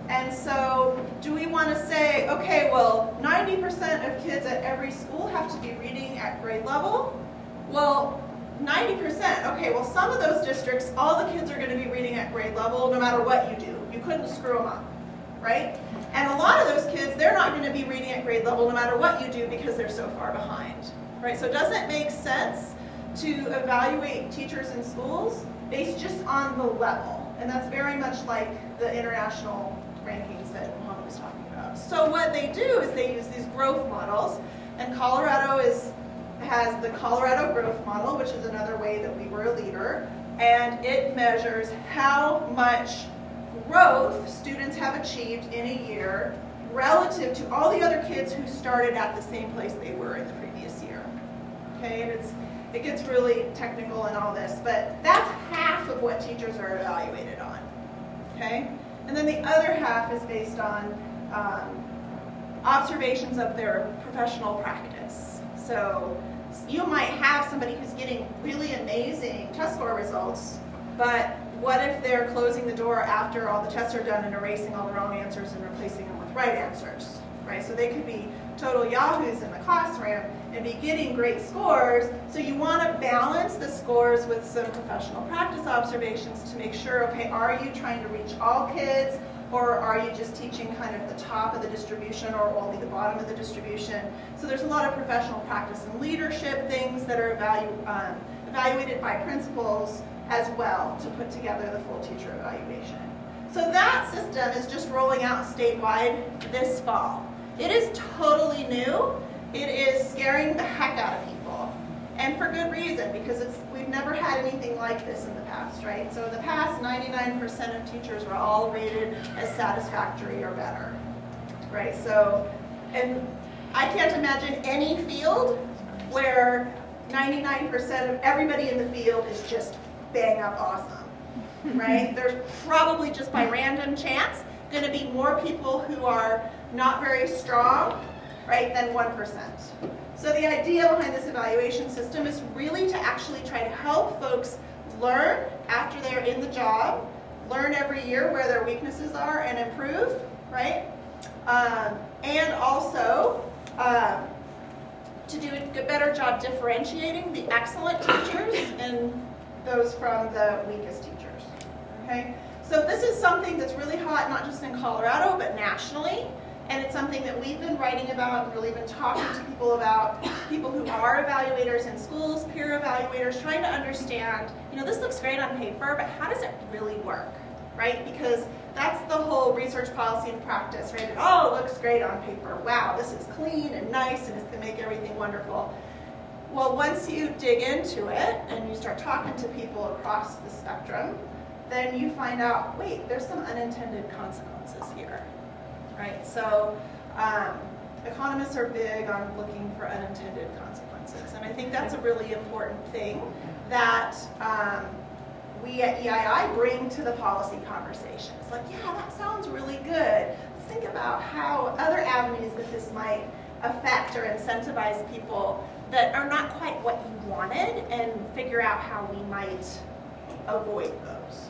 And so do we want to say, okay, well, 90% of kids at every school have to be reading at grade level? Well, 90%, okay, well, some of those districts, all the kids are going to be reading at grade level no matter what you do. You couldn't screw them up, right? And a lot of those kids, they're not going to be reading at grade level no matter what you do because they're so far behind, right? So does it make sense to evaluate teachers in schools based just on the level? And that's very much like the international rankings that Mohammed was talking about. So what they do is they use these growth models, and Colorado has the Colorado Growth Model, which is another way that we were a leader, and it measures how much growth students have achieved in a year relative to all the other kids who started at the same place they were in the previous year. Okay, and it gets really technical and all this, but that's half of what teachers are evaluated on. Okay, and then the other half is based on observations of their professional practice. So you might have somebody who's getting really amazing test score results, but what if they're closing the door after all the tests are done and erasing all the wrong answers and replacing them with right answers, right? So they could be total yahoos in the classroom and be getting great scores. So you want to balance the scores with some professional practice observations to make sure, okay, are you trying to reach all kids, or are you just teaching kind of the top of the distribution or only the bottom of the distribution? So there's a lot of professional practice and leadership things that are evaluated by principals as well to put together the full teacher evaluation. So that system is just rolling out statewide this fall. It is totally new. It is scaring the heck out of people. And for good reason, because we've never had anything like this in the past, right? So in the past, 99% of teachers were all rated as satisfactory or better, right? So, and I can't imagine any field where 99% of everybody in the field is just bang up awesome, right? There's probably just by random chance going to be more people who are not very strong, right, than 1%. So the idea behind this evaluation system is really to actually try to help folks learn after they're in the job, learn every year where their weaknesses are and improve, right? And also to do a better job differentiating the excellent teachers and those from the weakest teachers, okay? So this is something that's really hot, not just in Colorado, but nationally. And it's something that we've been writing about and really been talking to people about, people who are evaluators in schools, peer evaluators, trying to understand, you know, this looks great on paper, but how does it really work, right? Because that's the whole research policy and practice, right? It all looks great on paper. Wow, this is clean and nice and it's going to make everything wonderful. Well, once you dig into it and you start talking to people across the spectrum, then you find out, wait, there's some unintended consequences here. Right, so economists are big on looking for unintended consequences, and I think that's a really important thing that we at EII bring to the policy conversation. It's like, yeah, that sounds really good. Let's think about how other avenues that this might affect or incentivize people that are not quite what you wanted, and figure out how we might avoid those.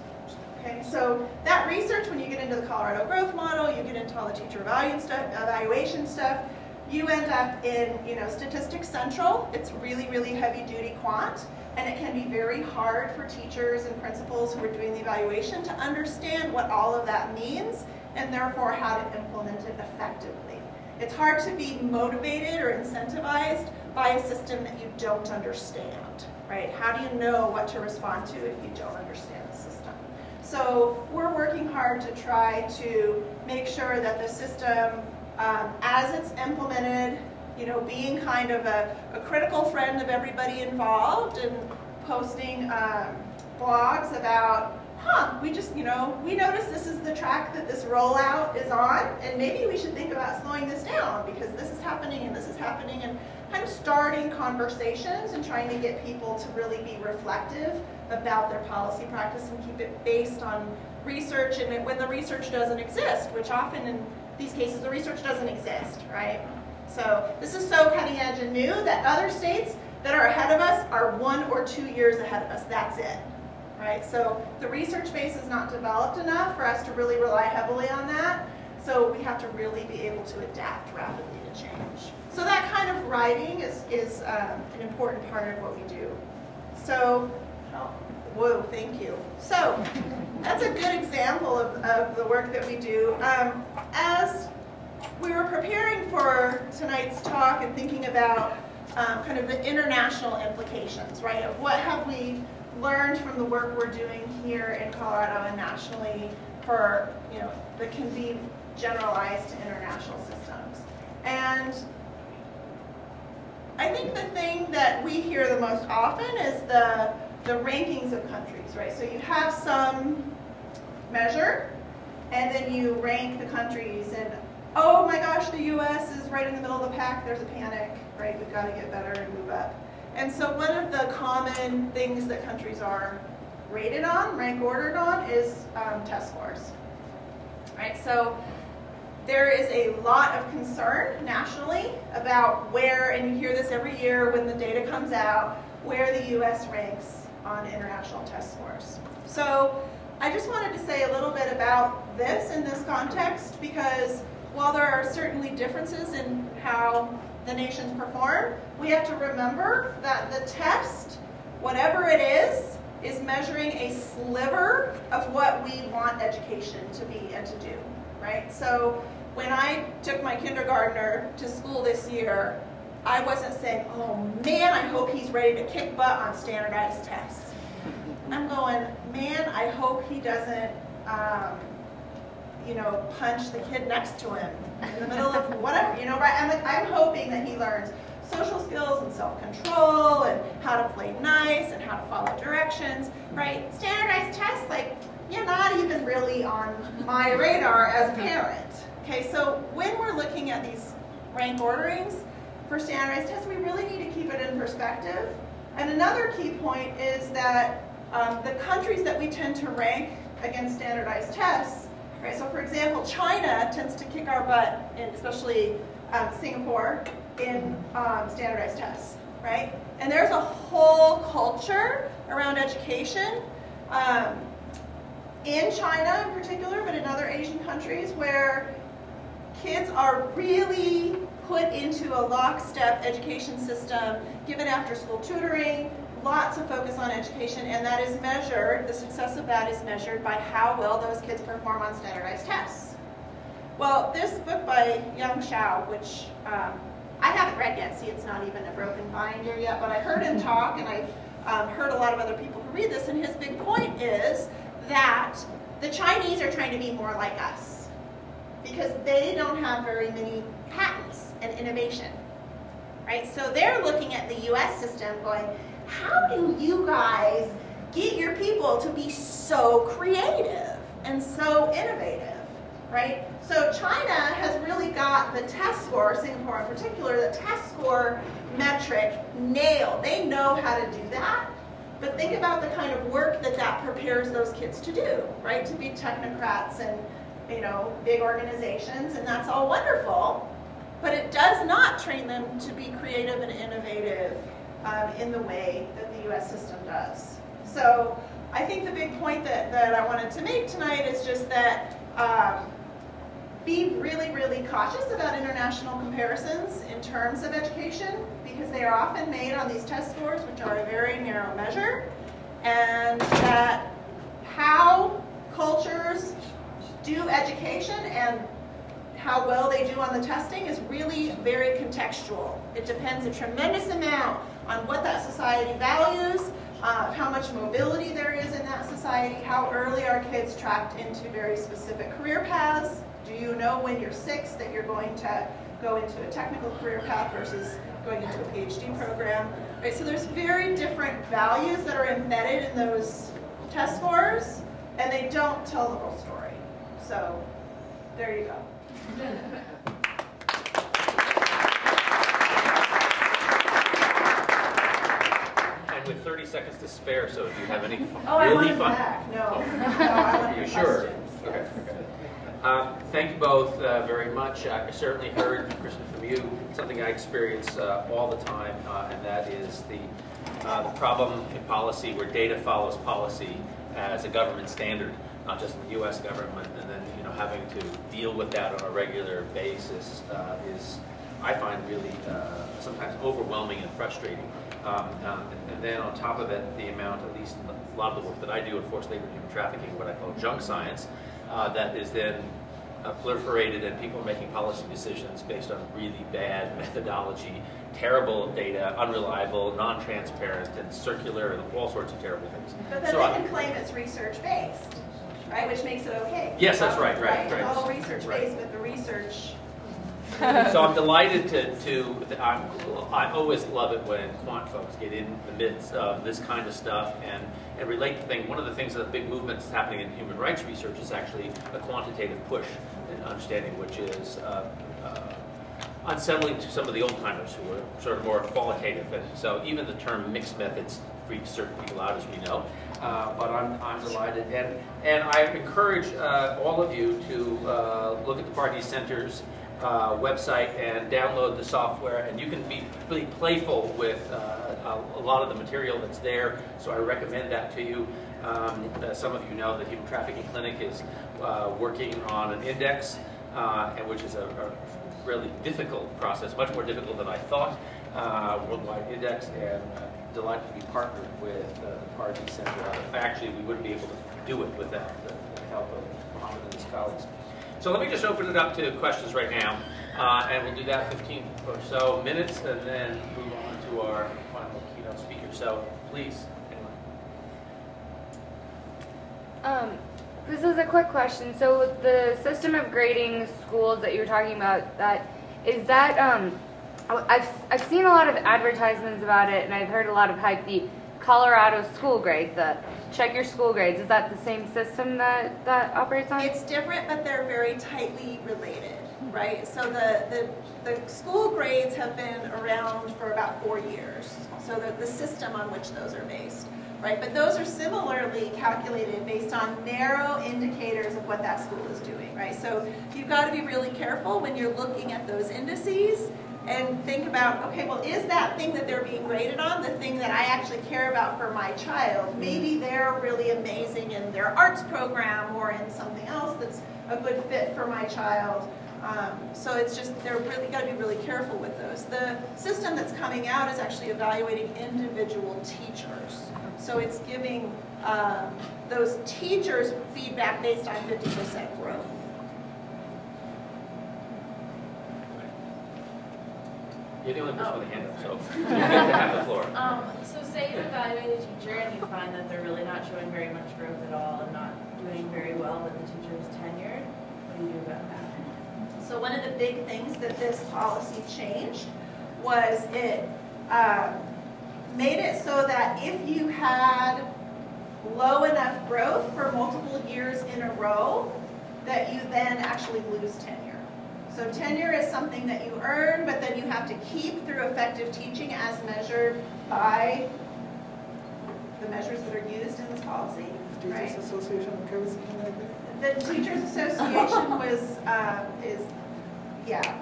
Okay, so that research, when you get into the Colorado Growth Model, you get into all the teacher evaluation stuff, you end up in, you know, Statistics Central. It's really, really heavy-duty quant, and it can be very hard for teachers and principals who are doing the evaluation to understand what all of that means, and therefore how to implement it effectively. It's hard to be motivated or incentivized by a system that you don't understand, right? How do you know what to respond to if you don't understand the system? So we're working hard to try to make sure that the system, as it's implemented, you know, being kind of a critical friend of everybody involved and posting blogs about, we just, you know, we noticed this is the track that this rollout is on, and maybe we should think about slowing this down because this is happening and this is happening, and kind of starting conversations and trying to get people to really be reflective about their policy practice and keep it based on research, and when the research doesn't exist, which often in these cases the research doesn't exist, right? So this is so cutting edge and new that other states that are ahead of us are 1 or 2 years ahead of us. That's it, right? So the research base is not developed enough for us to really rely heavily on that. So we have to really be able to adapt rapidly to change. So that kind of writing is an important part of what we do. So, whoa, thank you. So that's a good example of the work that we do. As we were preparing for tonight's talk and thinking about kind of the international implications, right, of what have we learned from the work we're doing here in Colorado and nationally for, you know, that can be generalized to international systems. And I think the thing that we hear the most often is the rankings of countries, right? So you have some measure, and then you rank the countries, and oh my gosh, the US is right in the middle of the pack, there's a panic, right? We've got to get better and move up. And so one of the common things that countries are rated on, rank ordered on, is test scores, right? So there is a lot of concern nationally about where, and you hear this every year when the data comes out, where the US ranks on international test scores. So I just wanted to say a little bit about this in this context, because while there are certainly differences in how the nations perform, we have to remember that the test, whatever it is measuring a sliver of what we want education to be and to do, right? So when I took my kindergartner to school this year, I wasn't saying, oh man, I hope he's ready to kick butt on standardized tests. I'm going, man, I hope he doesn't punch the kid next to him in the middle of whatever, right? I'm hoping that he learns social skills and self-control and how to play nice and how to follow directions, right? Standardized tests, not even really on my radar as a parent. Okay, so when we're looking at these rank orderings for standardized tests, we really need to keep it in perspective. And another key point is that the countries that we tend to rank against standardized tests, right? So for example, China tends to kick our butt, especially Singapore, in standardized tests, right? And there's a whole culture around education in China in particular, but in other Asian countries where kids are really put into a lockstep education system, given after-school tutoring, lots of focus on education, and that is measured, the success of that is measured by how well those kids perform on standardized tests. Well, this book by Yang Xiao, which I haven't read yet, see, it's not even a broken binder yet, but I heard him talk, and I've heard a lot of other people who read this, and his big point is that the Chinese are trying to be more like us because they don't have very many patents and innovation, right? So they're looking at the US system going, how do you guys get your people to be so creative and so innovative, right? So China has really got the test score, Singapore in particular, the test score metric nailed. They know how to do that. But think about the kind of work that prepares those kids to do, right? To be technocrats and, big organizations, and that's all wonderful. But it does not train them to be creative and innovative in the way that the US system does. So I think the big point that I wanted to make tonight is just that be really, really cautious about international comparisons in terms of education, because they are often made on these test scores, which are a very narrow measure, and that how cultures do education and how well they do on the testing is really very contextual. It depends a tremendous amount on what that society values, how much mobility there is in that society, how early are kids tracked into very specific career paths. Do you know when you're 6 that you're going to go into a technical career path versus going into a PhD program? Right, so there's very different values that are embedded in those test scores, and they don't tell the whole story. So there you go. And with 30 seconds to spare, so do you have any Oh, I really want fun? back. No, I want Are you the sure? questions. Okay. Thank you both very much. I certainly heard, Kristen, from you something I experience all the time, and that is the problem in policy where data follows policy as a government standard, not just the U.S. government, and then having to deal with that on a regular basis is, I find, really sometimes overwhelming and frustrating. And then on top of it, the amount, at least a lot of the work that I do in forced labor and human trafficking, what I call junk science, that is then proliferated, and people are making policy decisions based on really bad methodology, terrible data, unreliable, non-transparent, and circular, and all sorts of terrible things. But then So they can claim it's research-based, right? Which makes it okay. Yes, that's right. It's all research-based, but the research... So I'm delighted I always love it when quant folks get in the midst of this kind of stuff and relate the thing. One of the things, that the big movement that's happening in human rights research is actually a quantitative push in understanding, which is unsettling to some of the old-timers who are sort of more qualitative. And so even the term mixed methods freaks certain people out, as we know. But I'm delighted. And I encourage all of you to look at the Pardee Center's website and download the software, and you can be really playful with a lot of the material that's there, so I recommend that to you. Some of you know that Human Trafficking Clinic is working on an index, and which is a really difficult process, much more difficult than I thought, worldwide index, and delighted to be partnered with the Pardee Center. Actually, we wouldn't be able to do it without the help of Mohammed and his colleagues. So let me just open it up to questions right now, and we'll do that 15 or so minutes, and then move on to our final keynote speaker. So please, anyone. This is a quick question. So with the system of grading schools that you were talking about, I've seen a lot of advertisements about it, and I've heard a lot of hype. The Colorado school grade, the check your school grades. Is that the same system that operates on? It's different, but they're very tightly related, right? So the school grades have been around for about 4 years. So the system on which those are based, right? But those are similarly calculated based on narrow indicators of what that school is doing, right? So you've got to be really careful when you're looking at those indices and think about, okay, well, is that thing that they're being graded on the thing that I actually care about for my child? Maybe they're really amazing in their arts program or in something else that's a good fit for my child. So it's just, they're really got to be really careful with those. The system that's coming out is actually evaluating individual teachers. So it's giving those teachers feedback based on 50% growth. You're the only person with a hand up, so you get to have the floor. So say you evaluate a teacher and you find that they're really not showing very much growth at all and not doing very well, but the teacher is tenured. What do you do about that? So one of the big things that this policy changed was it made it so that if you had low enough growth for multiple years in a row, that you then actually lose tenure. So tenure is something that you earn, but then you have to keep through effective teaching as measured by the measures that are used in this policy. Right? Teachers Association, okay with something like that? The Teachers Association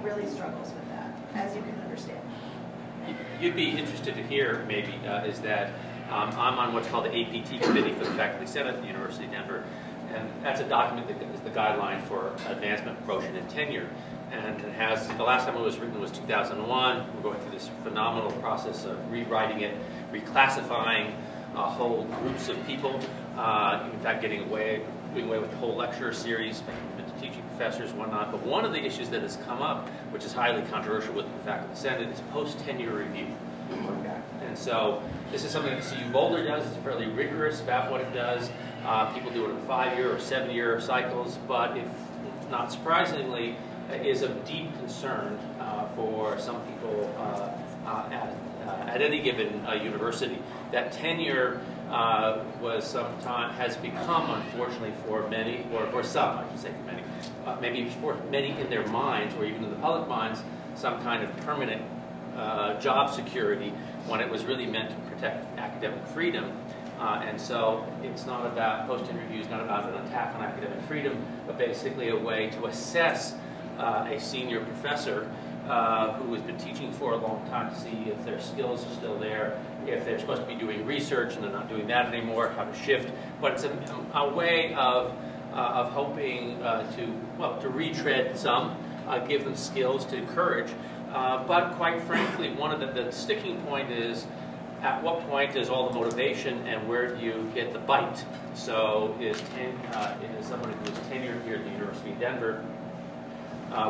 really struggles with that, as you can understand. You'd be interested to hear, maybe, is that I'm on what's called the APT Committee for the Faculty Senate at the University of Denver. And that's a document that is the guideline for advancement, promotion, and tenure. And it has, the last time it was written was 2001. We're going through this phenomenal process of rewriting it, reclassifying whole groups of people, in fact doing away with the whole lecture series, making them into teaching professors, whatnot. But one of the issues that has come up, which is highly controversial with the Faculty Senate, is post-tenure review. And so this is something that CU Boulder does. It's fairly rigorous about what it does. People do it in 5-year or 7-year cycles, but if not surprisingly, is of deep concern for some people at any given university. That tenure has become, unfortunately, for many, or for some, I should say for many, maybe for many in their minds, or even in the public minds, some kind of permanent job security, when it was really meant to protect academic freedom. And so it's not about, post-tenure review is not about an attack on academic freedom, but basically a way to assess a senior professor who has been teaching for a long time to see if their skills are still there, if they're supposed to be doing research and they're not doing that anymore, how to shift. But it's a way of hoping to retread some, give them skills to encourage. But quite frankly, one of the sticking point is, at what point is all the motivation and where do you get the bite? So is someone who is tenured here at the University of Denver,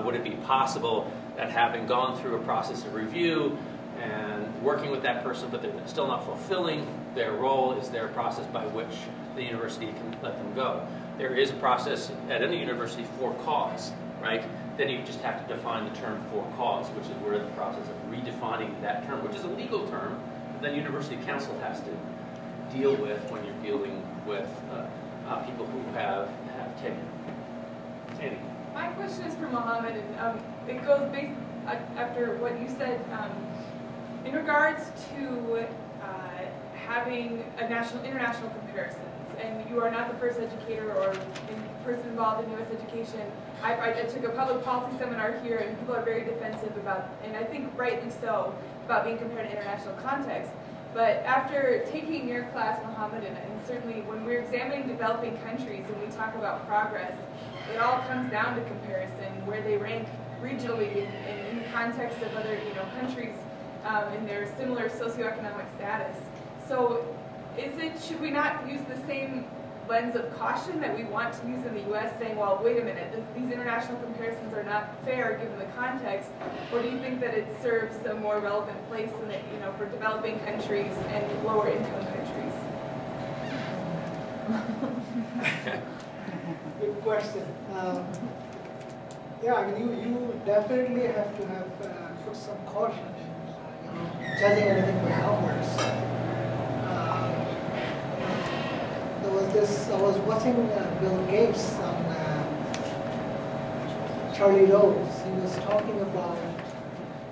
would it be possible that having gone through a process of review and working with that person, but they're still not fulfilling their role, is there a process by which the university can let them go? There is a process at any university for cause, right? Then you just have to define the term for cause, which is where the process of redefining that term, which is a legal term, that university council has to deal with when you're dealing with people who have tenure. Andy. My question is for Mohammed, and it goes based after what you said in regards to having international comparisons. And you are not the first educator or person involved in U.S. education. I took a public policy seminar here, and people are very defensive about, and I think rightly so, about being compared to international context. But after taking your class, Mohammed, and certainly when we're examining developing countries and we talk about progress, it all comes down to comparison, where they rank regionally in the context of other countries in their similar socioeconomic status. So should we not use the same lens of caution that we want to use in the U.S., saying, well, wait a minute, these international comparisons are not fair given the context, or do you think that it serves a more relevant place in the, for developing countries and lower income countries? Good question. Yeah, I mean, you definitely have to have put some caution in judging anything by numbers. There was this. I was watching Bill Gates on Charlie Rose. He was talking about,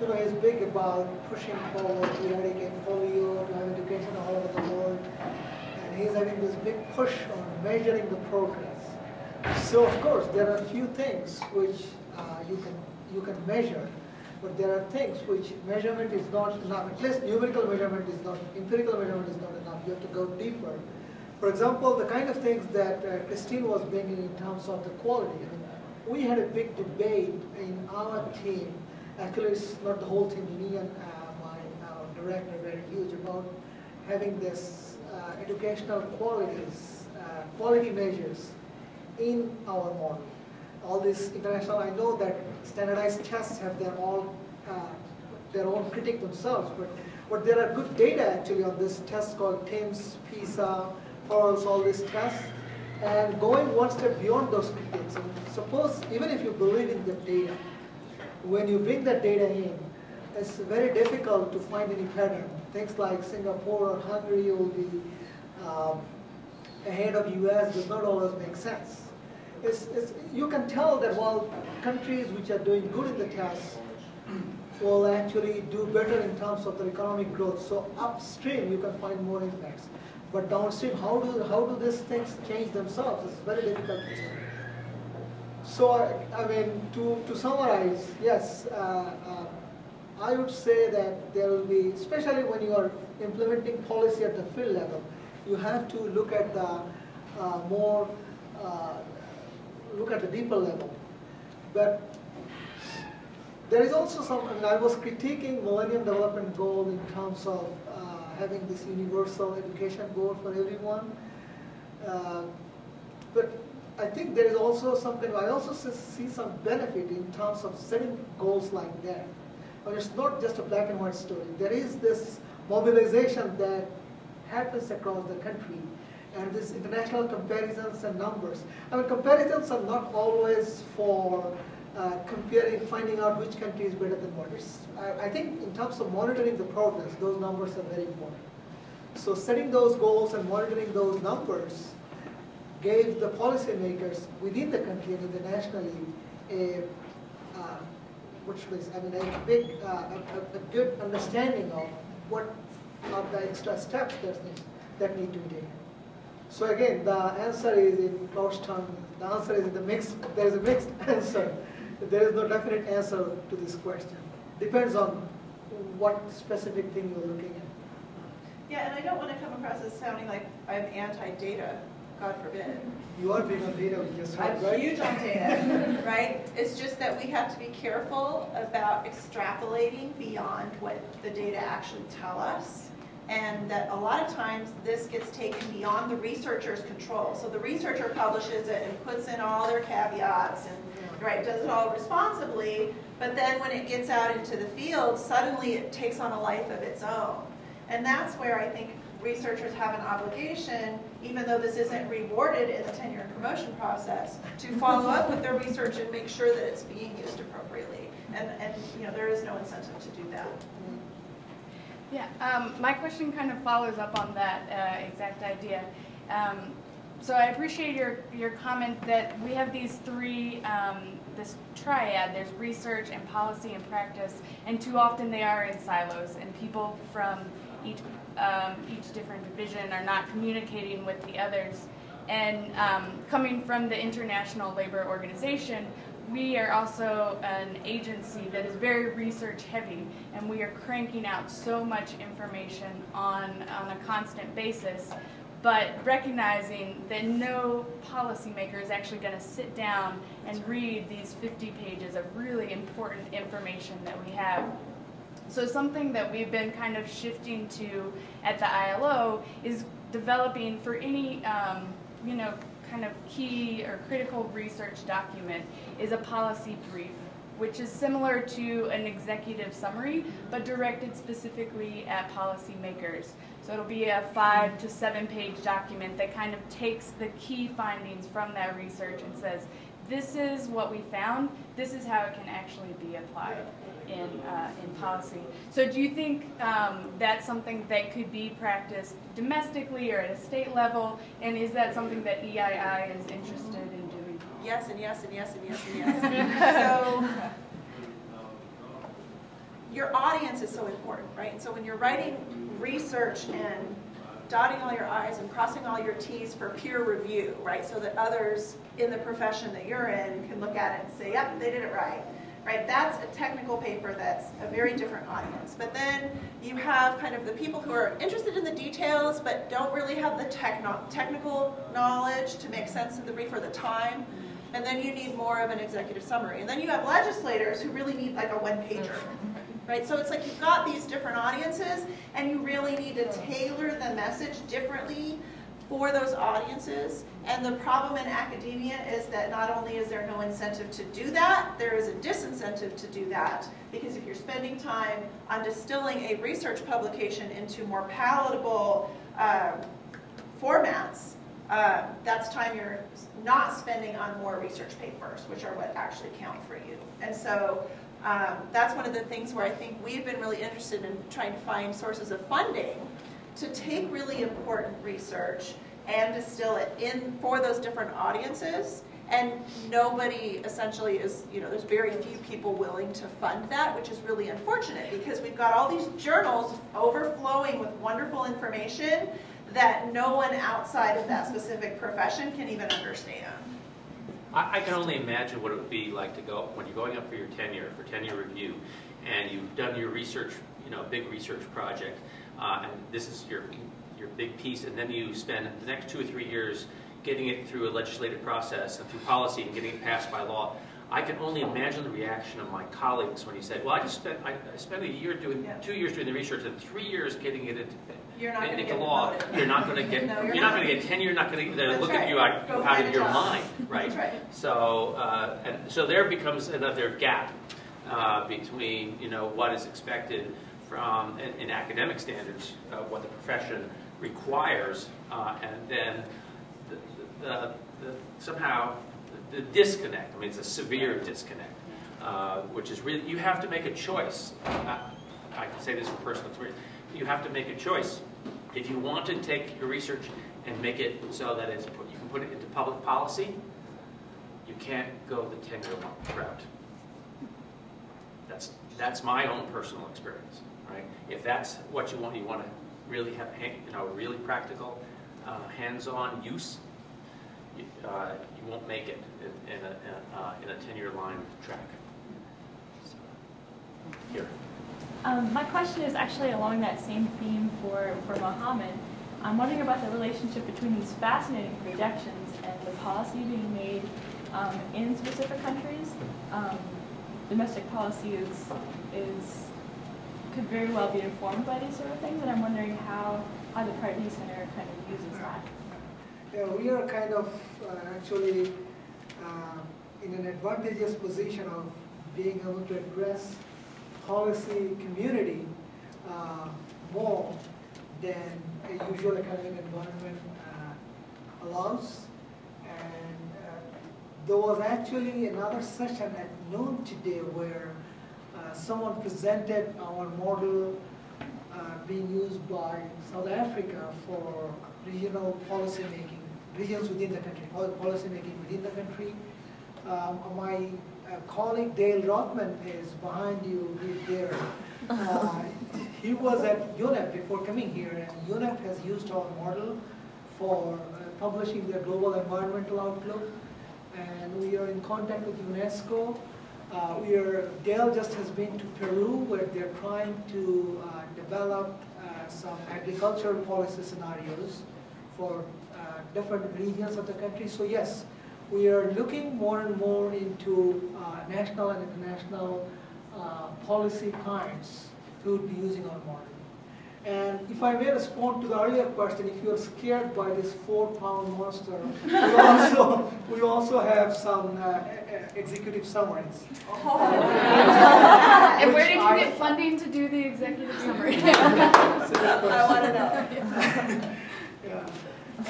he's big about pushing forward to eradicate polio, to have education all over the world, and he's having this big push on measuring the progress. So of course there are a few things which you can measure, but there are things which measurement is not enough. At least numerical measurement is not, empirical measurement is not enough. You have to go deeper. For example, the kind of things that Christine was bringing in terms of the quality. I mean, we had a big debate in our team. Actually, it's not the whole team. Me and my director were huge about having this educational quality measures in our model. All this international, I know that standardized tests have their own critique themselves, but there are good data actually on this test called TIMSS, PISA, PIRLS, all these tests, and going one step beyond those critiques. And suppose, even if you believe in the data, when you bring that data in, it's very difficult to find any pattern. Things like Singapore or Hungary will be ahead of US does not always make sense. You can tell that while countries which are doing good in the tests will actually do better in terms of their economic growth. So upstream you can find more impacts. But downstream, how do these things change themselves? It's very difficult to say. So I mean, to summarize, yes, I would say that there will be, especially when you are implementing policy at the field level, you have to look at the look at the deeper level. But there is also some, I mean, I was critiquing Millennium Development Goal in terms of having this universal education goal for everyone. But I think there is also something, I also see some benefit in terms of setting goals like that. But it's not just a black and white story. There is this mobilization that happens across the country, and this international comparisons and numbers. I mean, comparisons are not always for comparing, finding out which country is better than what. I think in terms of monitoring the progress, those numbers are very important. So setting those goals and monitoring those numbers gave the policymakers within the country and internationally a good understanding of what are the extra steps that need to be taken. So again, the answer is in Georgetown. The answer is there is a mixed answer. There is no definite answer to this question. Depends on what specific thing you're looking at. Yeah, and I don't want to come across as sounding like I'm anti-data, God forbid. You are big on data, we just heard, I'm right? huge on data, right? It's just that we have to be careful about extrapolating beyond what the data actually tell us. And that a lot of times this gets taken beyond the researcher's control. So the researcher publishes it and puts in all their caveats and does it all responsibly, but then when it gets out into the field, suddenly it takes on a life of its own. And that's where I think researchers have an obligation, even though this isn't rewarded in the tenure and promotion process, to follow up with their research and make sure that it's being used appropriately. And there is no incentive to do that. Yeah, my question kind of follows up on that exact idea. So I appreciate your comment that we have these three, this triad, there's research and policy and practice, and too often they are in silos, and people from each different division are not communicating with the others. And coming from the International Labor Organization, we are also an agency that is very research heavy, and we are cranking out so much information on a constant basis, but recognizing that no policymaker is actually going to sit down and read these 50 pages of really important information that we have. So something that we've been kind of shifting to at the ILO is developing for any kind of key or critical research document is a policy brief which is similar to an executive summary, but directed specifically at policymakers. So it'll be a 5 to 7 page document that kind of takes the key findings from that research and says, this is what we found, this is how it can actually be applied in policy. So do you think that's something that could be practiced domestically or at a state level, and is that something that EII is interested in doing? Yes, and yes, and yes, and yes, and yes. So your audience is so important, right? So when you're writing research and dotting all your I's and crossing all your T's for peer review, right? So that others in the profession that you're in can look at it and say, yep, they did it right. Right? That's a technical paper that's a very different audience. But then you have kind of the people who are interested in the details but don't really have the technical knowledge to make sense of the brief or the time. And then you need more of an executive summary. And then you have legislators who really need like a one-pager. Right? So it's like you've got these different audiences, and you really need to tailor the message differently for those audiences. And the problem in academia is that not only is there no incentive to do that, there is a disincentive to do that, because if you're spending time on distilling a research publication into more palatable formats, that's time you're not spending on more research papers, which are what actually count for you. And so that's one of the things where I think we've been really interested in trying to find sources of funding to take really important research and distill it in for those different audiences. And nobody essentially is, there's very few people willing to fund that, which is really unfortunate, because we've got all these journals overflowing with wonderful information that no one outside of that specific profession can even understand. I can only imagine what it would be like to go, when you're going up for your tenure review, and you've done your research, big research project, and this is your big piece, and then you spend the next 2 or 3 years getting it through a legislative process and through policy and getting it passed by law. I can only imagine the reaction of my colleagues when you said, well, I spent a year doing, 2 years doing the research and 3 years getting it into law. You're not going to get, you're not going to get tenure. You're not going to look at you out of your mind, right? That's right. So, and so there becomes another gap between what is expected from in academic standards, what the profession requires, and then somehow the disconnect. I mean, it's a severe disconnect, which is really, you have to make a choice. I can say this from personal experience. You have to make a choice. If you want to take your research and make it so that you can put it into public policy, you can't go the tenure route. That's my own personal experience, right? If that's what you want to really have, really practical, hands-on use, you won't make it in a tenure line track. So, here. My question is actually along that same theme for Mohammed. I'm wondering about the relationship between these fascinating projections and the policy being made in specific countries. Domestic policy could very well be informed by these sort of things, and I'm wondering how the Carnegie Center kind of uses that. Yeah, we are kind of actually in an advantageous position of being able to address policy community more than a usual academic environment allows. And there was actually another session at noon today where someone presented our model being used by South Africa for regional policy making, regions within the country, policy making within the country. My colleague Dale Rothman is behind you there. He was at UNEP before coming here, and UNEP has used our model for publishing their global environmental outlook, and we are in contact with UNESCO. Dale just has been to Peru, where they're trying to develop some agricultural policy scenarios for different regions of the country. So yes, we are looking more and more into national and international policy clients who would be using our model. And if I may respond to the earlier question, if you're scared by this 4-pound monster, we also have some executive summaries. And where did you get funding to do the executive summary? I want to know. Yeah.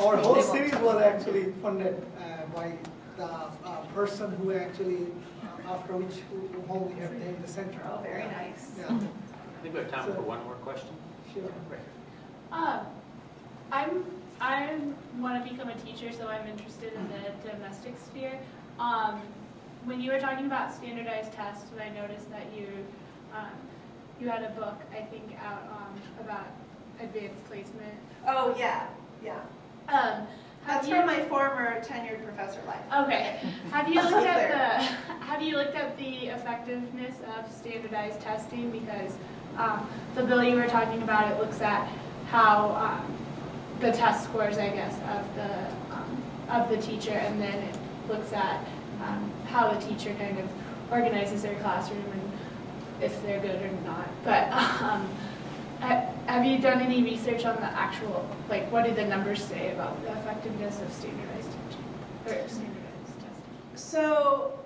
Our whole series was actually funded by the person who actually, after whom we have named the center. Oh, very nice. Yeah. I think we have time for one more question. Sure. I want to become a teacher, so I'm interested in the domestic sphere. When you were talking about standardized tests, I noticed that you had a book, I think, out about advanced placement. Oh, yeah. That's from my former tenured professor life. Okay. Have you looked at the effectiveness of standardized testing? Because the bill you were talking about, it looks at how the test scores, I guess, of the teacher, and then it looks at how the teacher kind of organizes their classroom and if they're good or not. But have you done any research on the actual, like, what do the numbers say about the effectiveness of standardized teaching or standardized testing? So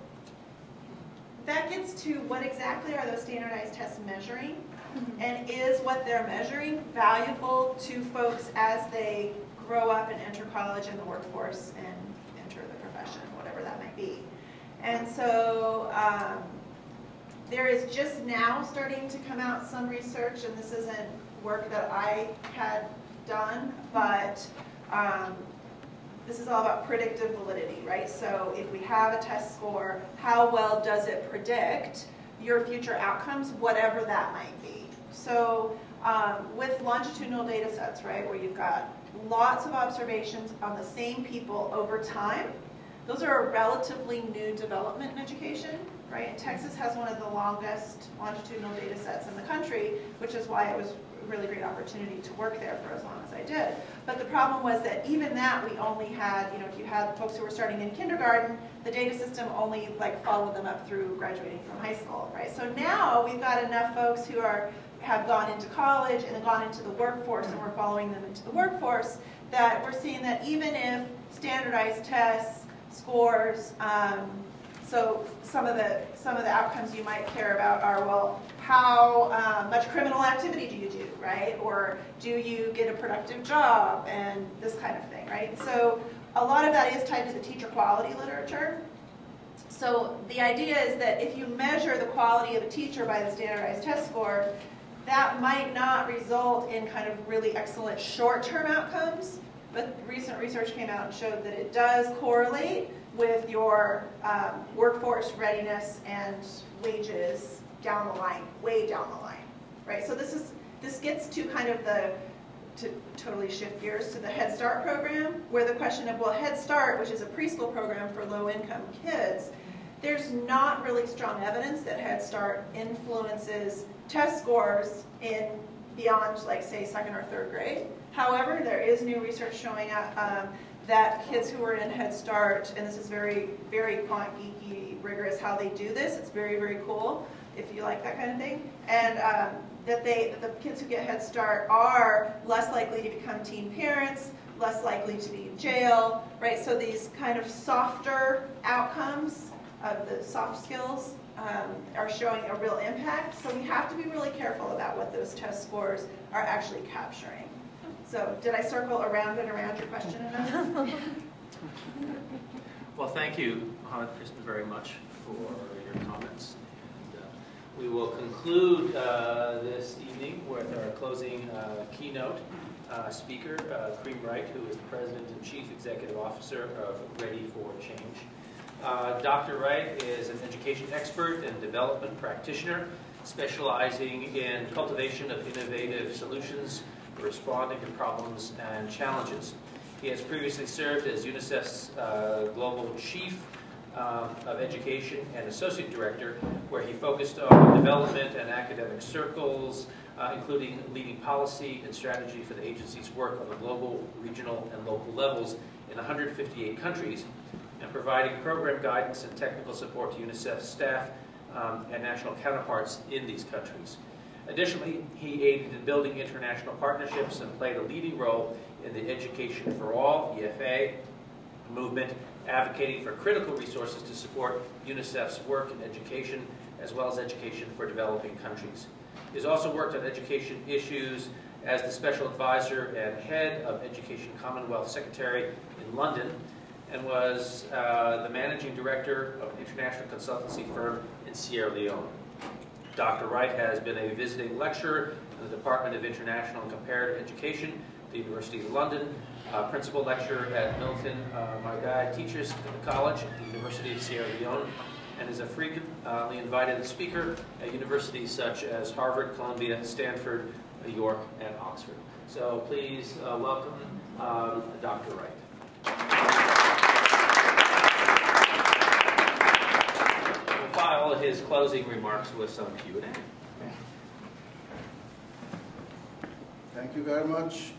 that gets to what exactly are those standardized tests measuring, and is what they're measuring valuable to folks as they grow up and enter college and the workforce and enter the profession, whatever that might be. And so there is just now starting to come out some research, and this isn't work that I had done, but this is all about predictive validity, right? So if we have a test score, how well does it predict your future outcomes, whatever that might be? So with longitudinal data sets, right, where you've got lots of observations on the same people over time, those are a relatively new development in education, right? And Texas has one of the longest longitudinal data sets in the country, which is why it was a really great opportunity to work there for as long as I did. But the problem was that even that, we only had, if you had folks who were starting in kindergarten, the data system only followed them up through graduating from high school, right? So now we've got enough folks who have gone into college and gone into the workforce, and we're following them into the workforce, that we're seeing that even if standardized tests, scores, so some of the outcomes you might care about are, well, how much criminal activity do you do, right? Or do you get a productive job, and this kind of thing, right? So a lot of that is tied to the teacher quality literature. So the idea is that if you measure the quality of a teacher by the standardized test score, that might not result in kind of really excellent short-term outcomes, but recent research came out and showed that it does correlate with your workforce readiness and wages down the line, way down the line, right? So this gets to kind of to totally shift gears to the Head Start program, where the question of, well, Head Start, which is a preschool program for low-income kids, there's not really strong evidence that Head Start influences test scores in beyond, say, 2nd or 3rd grade. However, there is new research showing that kids who are in Head Start, and this is very, very quant geeky, rigorous how they do this. It's very, very cool if you like that kind of thing. And that the kids who get Head Start are less likely to become teen parents, less likely to be in jail, right? So these kind of softer outcomes of the soft skills are showing a real impact. So we have to be really careful about what those test scores are actually capturing. So did I circle around and around your question enough? Well, thank you, Kristen, very much for your comments. And, we will conclude this evening with our closing keynote speaker, Kareem Wright, who is the President and Chief Executive Officer of Ready for Change. Dr. Wright is an education expert and development practitioner, specializing in cultivation of innovative solutions for responding to problems and challenges. He has previously served as UNICEF's Global Chief of Education and Associate Director, where he focused on development and academic circles, including leading policy and strategy for the agency's work on the global, regional, and local levels in 158 countries, and providing program guidance and technical support to UNICEF staff and national counterparts in these countries. Additionally, he aided in building international partnerships and played a leading role in the Education for All, EFA, movement, advocating for critical resources to support UNICEF's work in education, as well as education for developing countries. He has also worked on education issues as the Special Advisor and Head of Education Commonwealth Secretary in London, and was the Managing Director of an international consultancy firm in Sierra Leone. Dr. Wright has been a visiting lecturer in the Department of International and Comparative Education at the University of London, principal lecturer at Milton Margai Teachers College at the University of Sierra Leone, and is a frequently invited speaker at universities such as Harvard, Columbia, Stanford, York, and Oxford. So please welcome Dr. Wright. We'll follow his closing remarks with some Q&A. Thank you very much.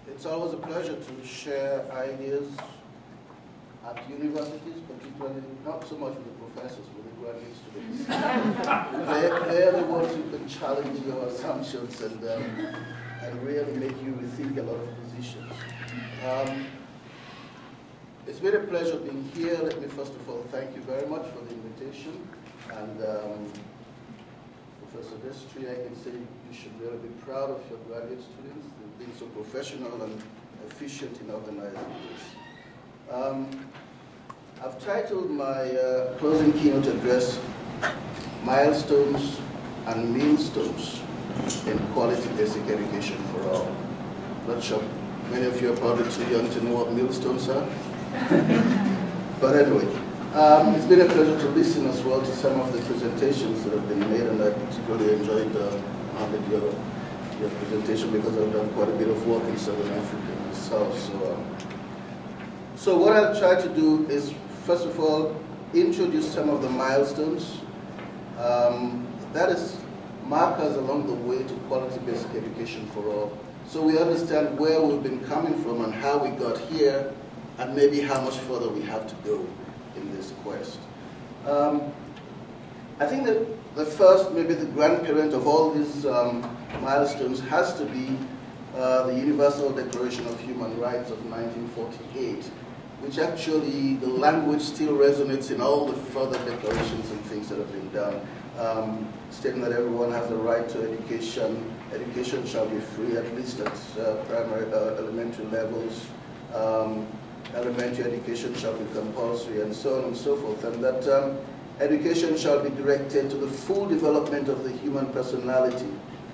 It's always a pleasure to share ideas at universities, particularly not so much with the professors, with the graduate students. They're the ones who can challenge your assumptions and really make you rethink a lot of positions. It's been a pleasure being here. Let me first of all thank you very much for the invitation. And Professor Destri, I can say you should really be proud of your graduate students. They've been so professional and efficient in organizing this. I've titled my closing keynote address, Milestones and Millstones in Quality Basic Education for All. Not sure many of you are probably too young to know what millstones are. But anyway, it's been a pleasure to listen as well to some of the presentations that have been made, and I particularly enjoyed your presentation because I've done quite a bit of work in Southern Africa myself. So what I'll try to do is, first of all, introduce some of the milestones. That is markers along the way to quality basic education for all. So we understand where we've been coming from and how we got here, and maybe how much further we have to go in this quest. I think that the first, maybe the grandparent of all these milestones has to be the Universal Declaration of Human Rights of 1948, which actually the language still resonates in all the further declarations and things that have been done, stating that everyone has the right to education. Education shall be free, at least at primary, elementary levels. Elementary education shall be compulsory, and so on and so forth, and that education shall be directed to the full development of the human personality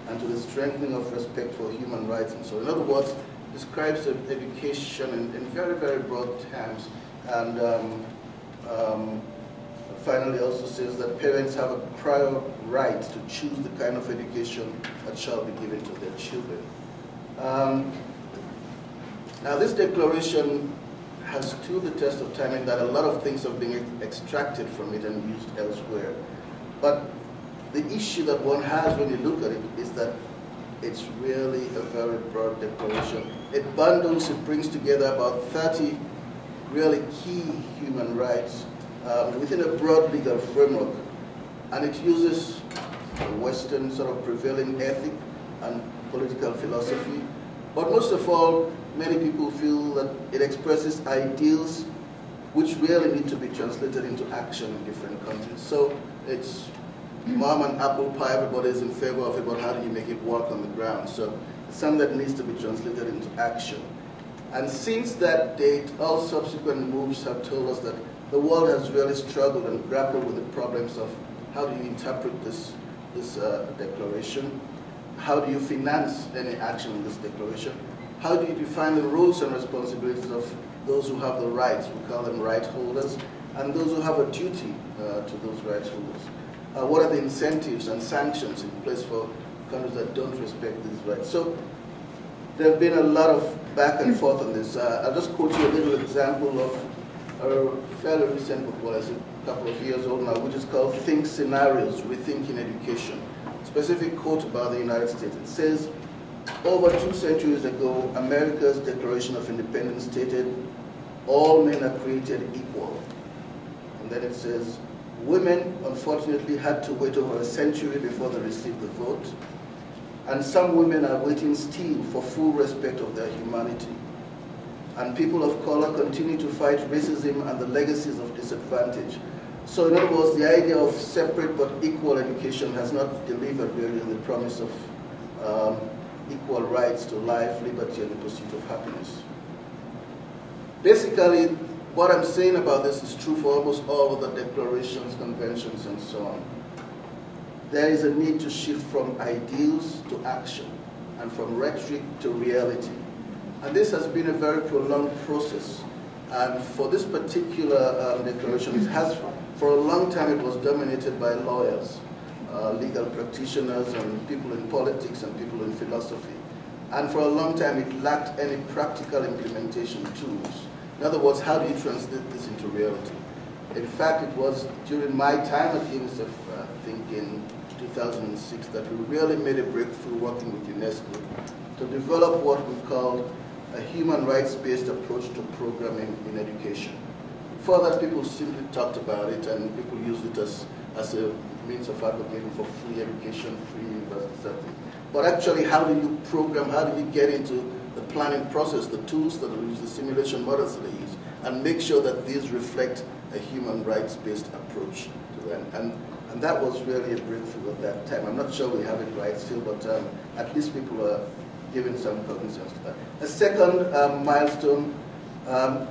and to the strengthening of respect for human rights. And so, in other words, describes education in very, very broad terms, and finally also says that parents have a prior right to choose the kind of education that shall be given to their children. Now, this declaration has stood the test of time in that a lot of things have been extracted from it and used elsewhere. But the issue that one has when you look at it is that it's really a very broad declaration. It bundles, it brings together about 30 really key human rights within a broad legal framework. And it uses a Western sort of prevailing ethic and political philosophy. But most of all, many people feel that it expresses ideals which really need to be translated into action in different countries. So it's mom and apple pie, everybody's in favor of it, but how do you make it work on the ground? So it's something that needs to be translated into action. And since that date, all subsequent moves have told us that the world has really struggled and grappled with the problems of how do you interpret this declaration? How do you finance any action in this declaration? How do you define the roles and responsibilities of those who have the rights, we call them right holders, and those who have a duty to those right holders? What are the incentives and sanctions in place for countries that don't respect these rights? So there have been a lot of back and forth on this. I'll just quote you a little example of a fairly recent book, well, it's a couple of years old now, which is called Think Scenarios, Rethinking Education. Specific quote about the United States. It says, over 2 centuries ago, America's Declaration of Independence stated, all men are created equal. And then it says, women, unfortunately, had to wait over a century before they received the vote. And some women are waiting still for full respect of their humanity. And people of color continue to fight racism and the legacies of disadvantage. So in other words, the idea of separate but equal education has not delivered really on the promise of equal rights to life, liberty, and the pursuit of happiness. Basically, what I'm saying about this is true for almost all of the declarations, conventions, and so on. There is a need to shift from ideals to action, and from rhetoric to reality. And this has been a very prolonged process. And for this particular declaration, it has, for a long time, it was dominated by lawyers, legal practitioners, and people in politics, and people in philosophy. And for a long time, it lacked any practical implementation tools. In other words, how do you translate this into reality? In fact, it was during my time at UNICEF, I think in 2006, that we really made a breakthrough working with UNESCO to develop what we called a human rights-based approach to programming in education. Before that, people simply talked about it, and people used it as a means of advocating for free education, free university, something. But actually, how do you program, how do you get into the planning process, the tools that they use, the simulation models that they use, and make sure that these reflect a human rights-based approach to them. And that was really a breakthrough at that time. I'm not sure we have it right still, but at least people are giving some cognizance to that. A second milestone,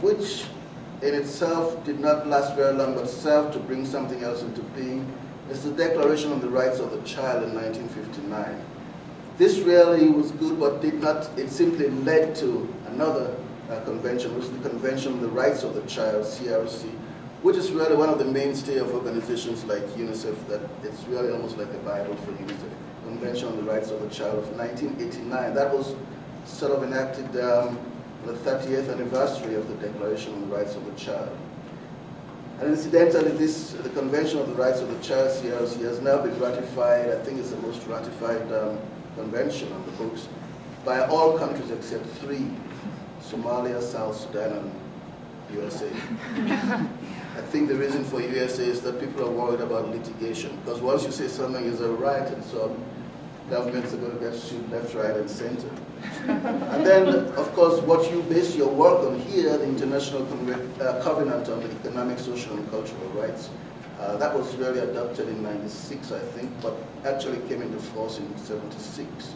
which in itself did not last very long, but served to bring something else into being, is the Declaration on the Rights of the Child in 1959. This really was good, but did not, it simply led to another convention, which is the Convention on the Rights of the Child, CRC, which is really one of the mainstay of organizations like UNICEF, that it's really almost like a Bible for UNICEF. Convention on the Rights of the Child of 1989. That was sort of enacted the 30th anniversary of the Declaration on the Rights of the Child. And incidentally, the Convention on the Rights of the Child, CRC, has now been ratified. I think it's the most ratified convention on the books by all countries except 3, Somalia, South Sudan, and USA. I think the reason for USA is that people are worried about litigation, because once you say something is a right and so on, governments are going to get sued left, right, and center. And then, of course, what you base your work on here, the International Covenant on the Economic, Social, and Cultural Rights, that was really adopted in '96, I think, but actually came into force in '76.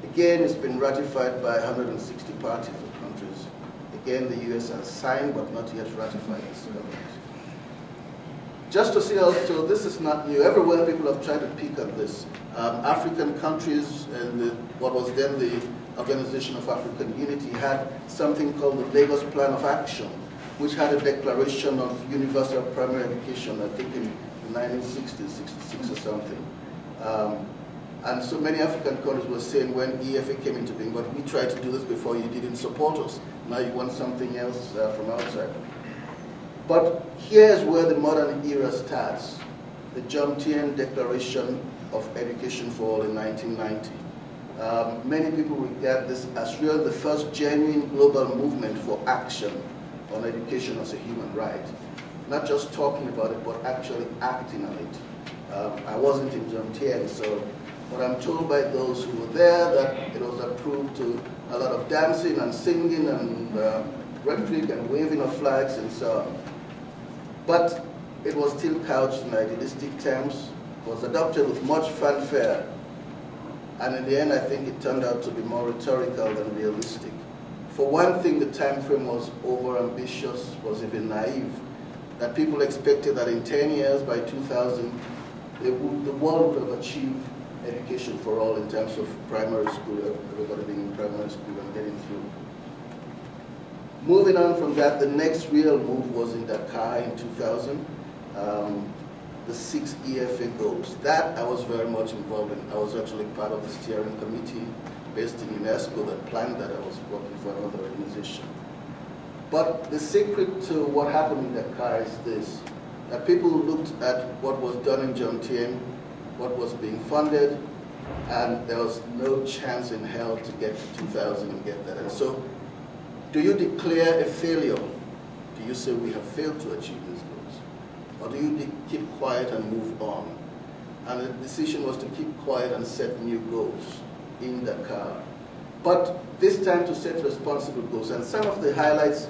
Again, it's been ratified by 160 parties of countries. Again, the US has signed, but not yet ratified this covenant. Just to see also, this is not new. Everywhere people have tried to pick on this. African countries and what was then the Organization of African Unity had something called the Lagos Plan of Action, which had a declaration of universal primary education, I think in the 1960s, 66 or something. And so many African countries were saying when EFA came into being, but we tried to do this before, you didn't support us. Now you want something else from outside. But here's where the modern era starts. The Jomtien Declaration of Education for All in 1990. Many people regard this as really the first genuine global movement for action on education as a human right. Not just talking about it, but actually acting on it. I wasn't in Jomtien, so but I'm told by those who were there that it was approved to a lot of dancing and singing and rhetoric and waving of flags and so on. But it was still couched in idealistic terms, was adopted with much fanfare, and in the end I think it turned out to be more rhetorical than realistic. For one thing, the time frame was over-ambitious, was even naive, that people expected that in 10 years, by 2000, the world would have achieved education for all in terms of primary school, everybody being in primary school and getting through. Moving on from that, the next real move was in Dakar in 2000, the 6 EFA goals. That I was very much involved in. I was actually part of the steering committee based in UNESCO that planned that. I was working for another organization. But the secret to what happened in Dakar is this, that people looked at what was done in Jomtien, what was being funded, and there was no chance in hell to get to 2000 and get that. And so, do you declare a failure Do you say we have failed to achieve these goals? Or do you keep quiet and move on? And the decision was to keep quiet and set new goals in Dakar. But this time to set responsible goals. And some of the highlights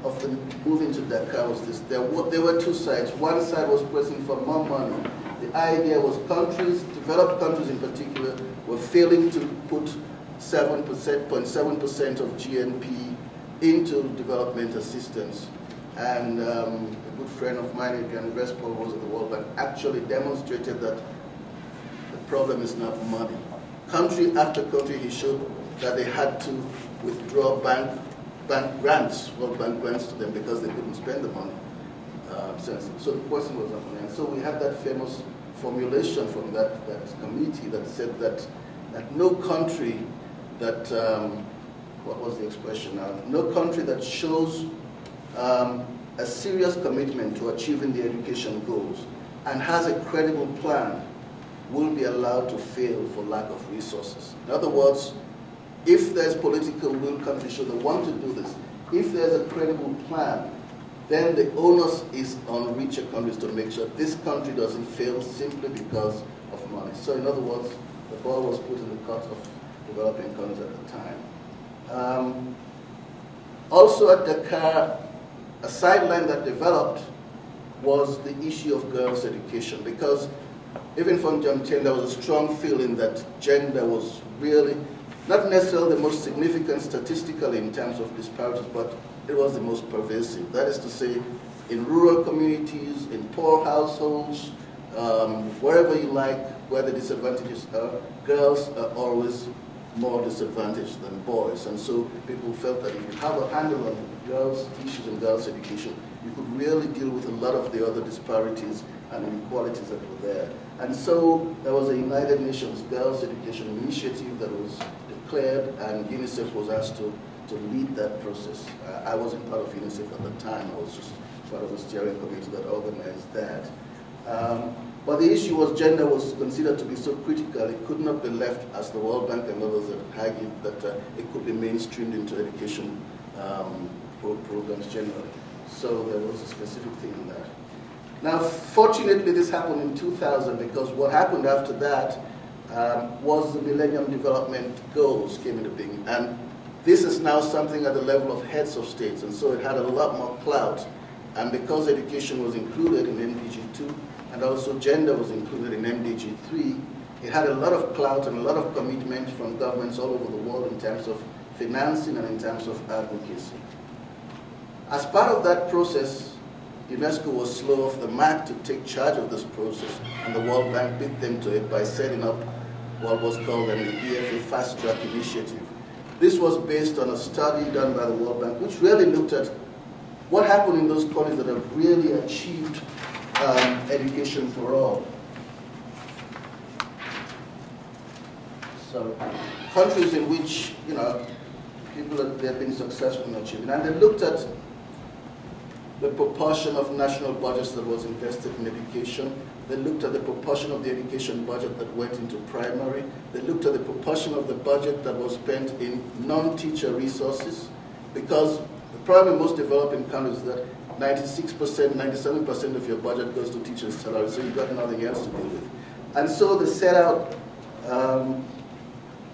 of the move into Dakar was this. There were two sides. One side was pressing for more money. The idea was countries, developed countries in particular, were failing to put 0.7% of GNP into development assistance. And a good friend of mine, Adrian Vespo, who was at the World Bank, actually demonstrated that the problem is not money. Country after country, he showed that they had to withdraw bank grants, World Bank grants to them because they couldn't spend the money. So the question was not money. And so we had that famous formulation from that committee that said that no country that, what was the expression now? No country that shows a serious commitment to achieving the education goals and has a credible plan will be allowed to fail for lack of resources. In other words, if there's political will, countries show they want to do this. If there's a credible plan, then the onus is on richer countries to make sure this country doesn't fail simply because of money. So in other words, the ball was put in the court of developing countries at the time. Also at Dakar, a sideline that developed was the issue of girls' education, because even from John Chen, there was a strong feeling that gender was really not necessarily the most significant statistically in terms of disparities, but it was the most pervasive. That is to say, in rural communities, in poor households, wherever you like, where the disadvantages are, girls are always more disadvantaged than boys. And so people felt that if you have a handle on girls' issues and girls' education, you could really deal with a lot of the other disparities and inequalities that were there. And so there was a United Nations Girls' Education Initiative that was declared, and UNICEF was asked to lead that process. I wasn't part of UNICEF at the time. I was just part of the steering committee that organized that. But the issue was gender was considered to be so critical, it could not be left, as the World Bank and others had argued, that it could be mainstreamed into education programs generally. So there was a specific thing in that. Now, fortunately, this happened in 2000, because what happened after that was the Millennium Development Goals came into being. And this is now something at the level of heads of states, and so it had a lot more clout. And because education was included in MDG 2, and also gender was included in MDG 3, it had a lot of clout and a lot of commitment from governments all over the world in terms of financing and in terms of advocacy. As part of that process, UNESCO was slow off the mark to take charge of this process, and the World Bank beat them to it by setting up what was called the EFA Fast Track Initiative. This was based on a study done by the World Bank, which really looked at what happened in those countries that have really achieved education for all. So, countries in which, you know, people have been successful in achieving, and they looked at the proportion of national budgets that was invested in education. They looked at the proportion of the education budget that went into primary. They looked at the proportion of the budget that was spent in non-teacher resources, because the problem in most developing countries is that 96%, 97% of your budget goes to teachers' salaries, so you've got nothing else to deal with. And so they set out,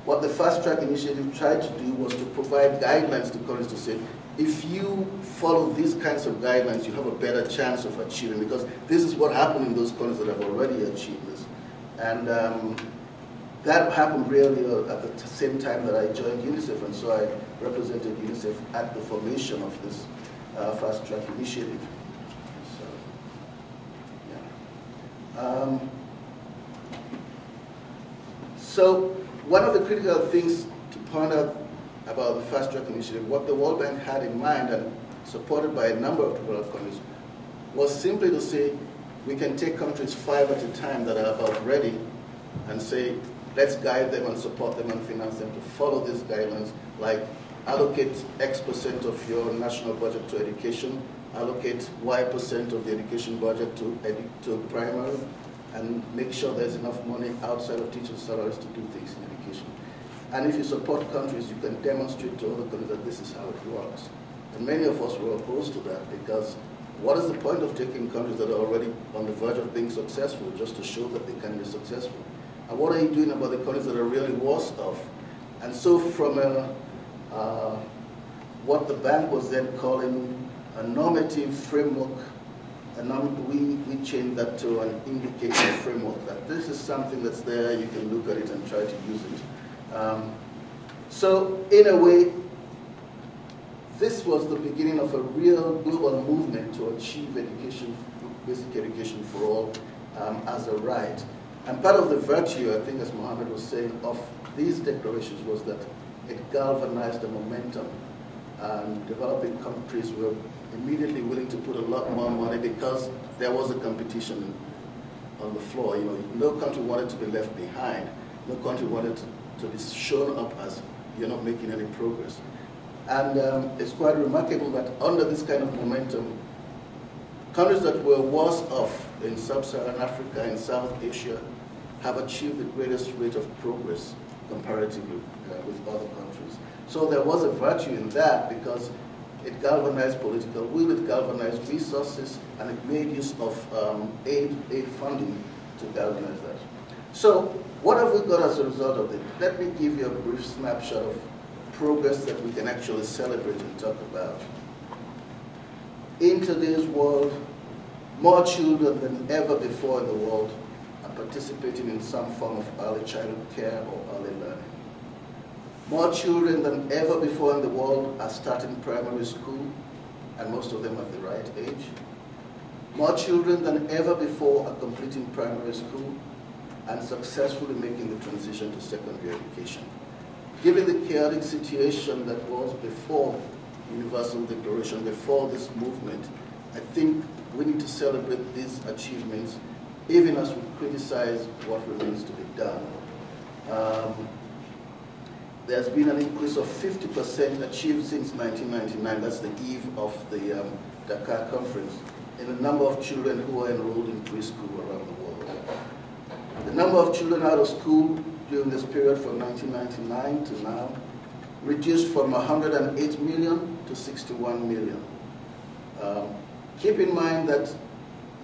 what the Fast Track Initiative tried to do was to provide guidelines to countries to say, if you follow these kinds of guidelines, you have a better chance of achieving, because this is what happened in those countries that have already achieved this. And that happened really at the same time that I joined UNICEF, and so I represented UNICEF at the formation of this Fast Track Initiative. So, yeah. So one of the critical things to point out about the Fast Track Initiative, what the World Bank had in mind, and supported by a number of developed countries, was simply to say, we can take countries 5 at a time that are about ready and say, let's guide them and support them and finance them to follow these guidelines, like allocate X% of your national budget to education, allocate Y% of the education budget to primary, and make sure there's enough money outside of teachers' salaries to do things in education. And if you support countries, you can demonstrate to other countries that this is how it works. And many of us were opposed to that because what is the point of taking countries that are already on the verge of being successful just to show that they can be successful? And what are you doing about the countries that are really worse off? And so from what the bank was then calling a normative framework, we changed that to an indicative framework, that this is something that's there, you can look at it and try to use it. So in a way, this was the beginning of a real global movement to achieve education, basic education for all as a right. And part of the virtue, I think as Mohammed was saying, of these declarations was that it galvanized the momentum. And developing countries were immediately willing to put a lot more money because there was a competition on the floor. You know, no country wanted to be left behind. No country wanted to be shown up as you're not making any progress. And it's quite remarkable that under this kind of momentum, countries that were worse off in sub-Saharan Africa and South Asia have achieved the greatest rate of progress comparatively with other countries. So there was a virtue in that because it galvanized political will, it galvanized resources, and it made use of aid funding to galvanize that. So what have we got as a result of it? Let me give you a brief snapshot of progress that we can actually celebrate and talk about. In today's world, more children than ever before in the world are participating in some form of early childhood care or early learning. More children than ever before in the world are starting primary school, and most of them at the right age. More children than ever before are completing primary school and successfully making the transition to secondary education. Given the chaotic situation that was before Universal Declaration, before this movement, I think we need to celebrate these achievements, even as we criticize what remains to be done. There's been an increase of 50% achieved since 1999, that's the eve of the Dakar Conference, in the number of children who are enrolled in preschool around the world. The number of children out of school during this period from 1999 to now reduced from 108 million to 61 million. Keep in mind that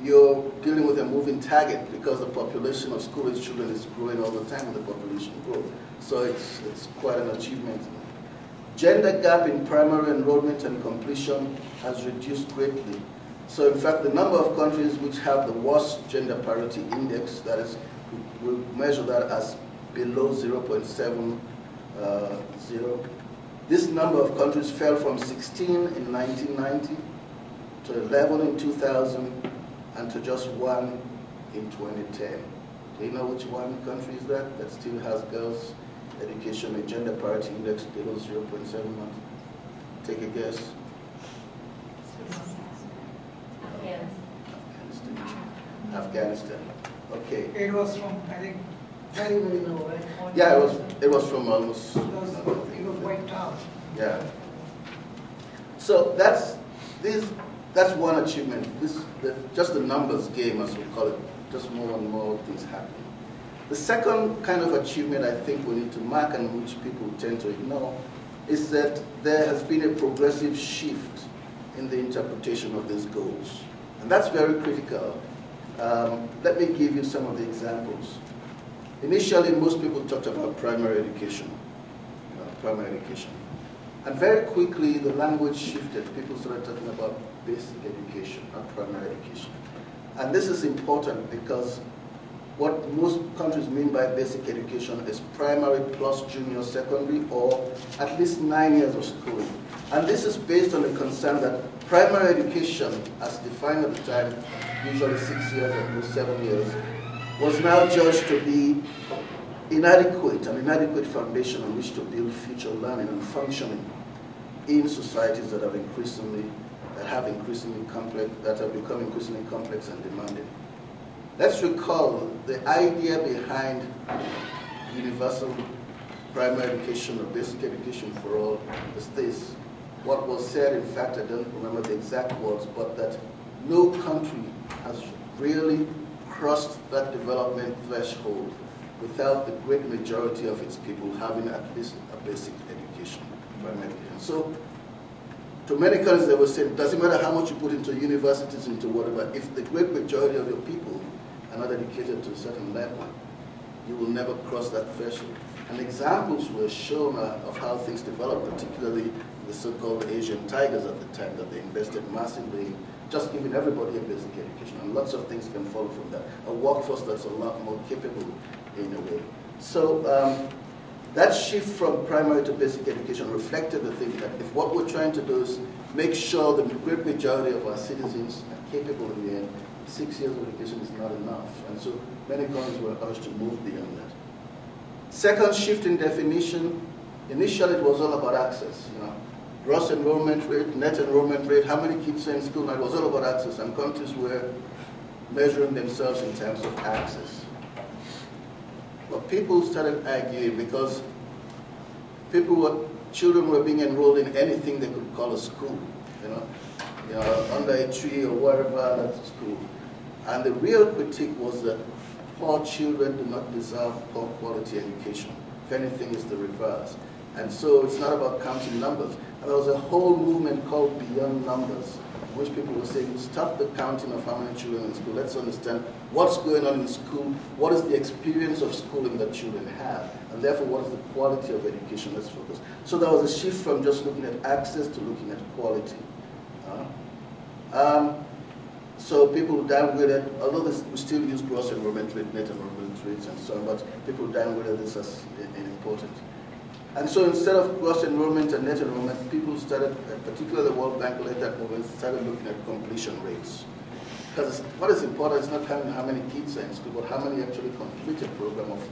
you're dealing with a moving target because the population of school-age children is growing all the time with the population growth. So it's quite an achievement. Gender gap in primary enrollment and completion has reduced greatly. So in fact, the number of countries which have the worst gender parity index, that is, we measure that as below 0.70. This number of countries fell from 16 in 1990 to 11 in 2000 and to just 1 in 2010. Do you know which one country is that still has girls' education and gender parity index below 0.71? Take a guess. Afghanistan. Okay. It was from, I think, very, very low, right? Yeah, it was from almost. It was wiped out. Yeah. So that's one achievement. Just the numbers game, as we call it. Just more and more things happening. The second kind of achievement I think we need to mark, and which people tend to ignore, is that there has been a progressive shift in the interpretation of these goals. And that's very critical. Let me give you some of the examples. Initially, most people talked about primary education. And very quickly, the language shifted. People started talking about basic education, not primary education. And this is important because what most countries mean by basic education is primary plus junior secondary, or at least 9 years of schooling. And this is based on the concern that primary education, as defined at the time, usually 6 years or 7 years, was now judged to be inadequate, an inadequate foundation on which to build future learning and functioning in societies that have become increasingly complex and demanding. Let's recall the idea behind universal primary education or basic education for all is this. What was said, in fact, I don't remember the exact words, but that no country has really crossed that development threshold without the great majority of its people having at least a basic education, primary education. So to many countries, they were saying, it doesn't matter how much you put into universities, into whatever, if the great majority of your people are not educated to a certain level, you will never cross that threshold. And examples were shown of how things developed, particularly the so-called Asian tigers at the time, that they invested massively in just giving everybody a basic education. And lots of things can follow from that. A workforce that's a lot more capable in a way. So that shift from primary to basic education reflected the thing that if what we're trying to do is make sure the great majority of our citizens are capable in the end, 6 years of education is not enough. And so many countries were urged to move beyond that. Second shift in definition, initially it was all about access. Gross enrollment rate, net enrollment rate, how many kids are in school now, it was all about access, and countries were measuring themselves in terms of access. But people started arguing because children were being enrolled in anything they could call a school, under a tree or wherever, that's a school. And the real critique was that poor children do not deserve poor quality education. If anything, it's the reverse. And so it's not about counting numbers. And there was a whole movement called Beyond Numbers, in which people were saying, stop the counting of how many children in school. Let's understand what's going on in school, what is the experience of schooling that children have, and therefore what is the quality of education. Let's focus. So there was a shift from just looking at access to looking at quality. So people downgraded, although we still use gross enrollment rate, net enrollment rates and so on, but people downgraded this as important. And so instead of gross enrollment and net enrollment, people started, particularly the World Bank led that movement, started looking at completion rates. Because what is important is not counting how many kids are in school, but how many actually complete a program of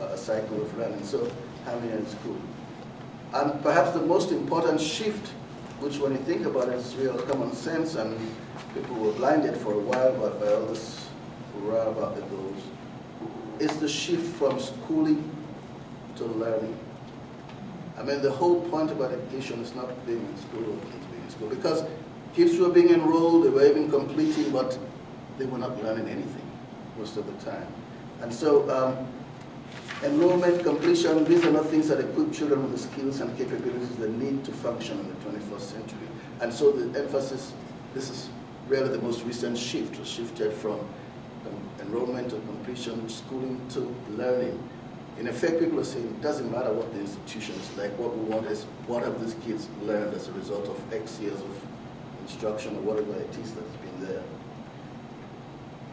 a cycle of learning. So how many are in school? And perhaps the most important shift, which when you think about it is real common sense, and people were blinded for a while by all this hurrah about the goals, is the shift from schooling to learning. I mean, the whole point about education is not being in school or kids being in school, because kids were being enrolled, they were even completing, but they were not learning anything most of the time. And so enrollment, completion, these are not things that equip children with the skills and capabilities they need to function in the 21st century. And so the emphasis, this is really the most recent shift, shifted from enrollment to completion, schooling to learning. In effect, people are saying it doesn't matter what the institution is like. What we want is what have these kids learned as a result of X years of instruction or whatever it is that's been there.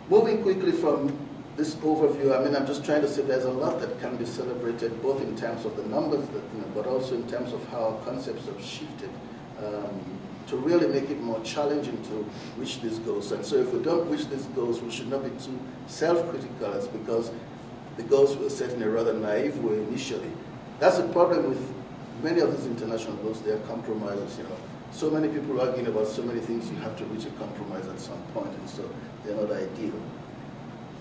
Moving quickly from this overview, I mean, I'm just trying to say there's a lot that can be celebrated, both in terms of the numbers, but also in terms of how our concepts have shifted to really make it more challenging to reach these goals. And so if we don't reach these goals, we should not be too self-critical. It's because the goals were set in a rather naive way initially. That's the problem with many of these international goals. They are compromises, So many people arguing about so many things, you have to reach a compromise at some point, and so they're not ideal.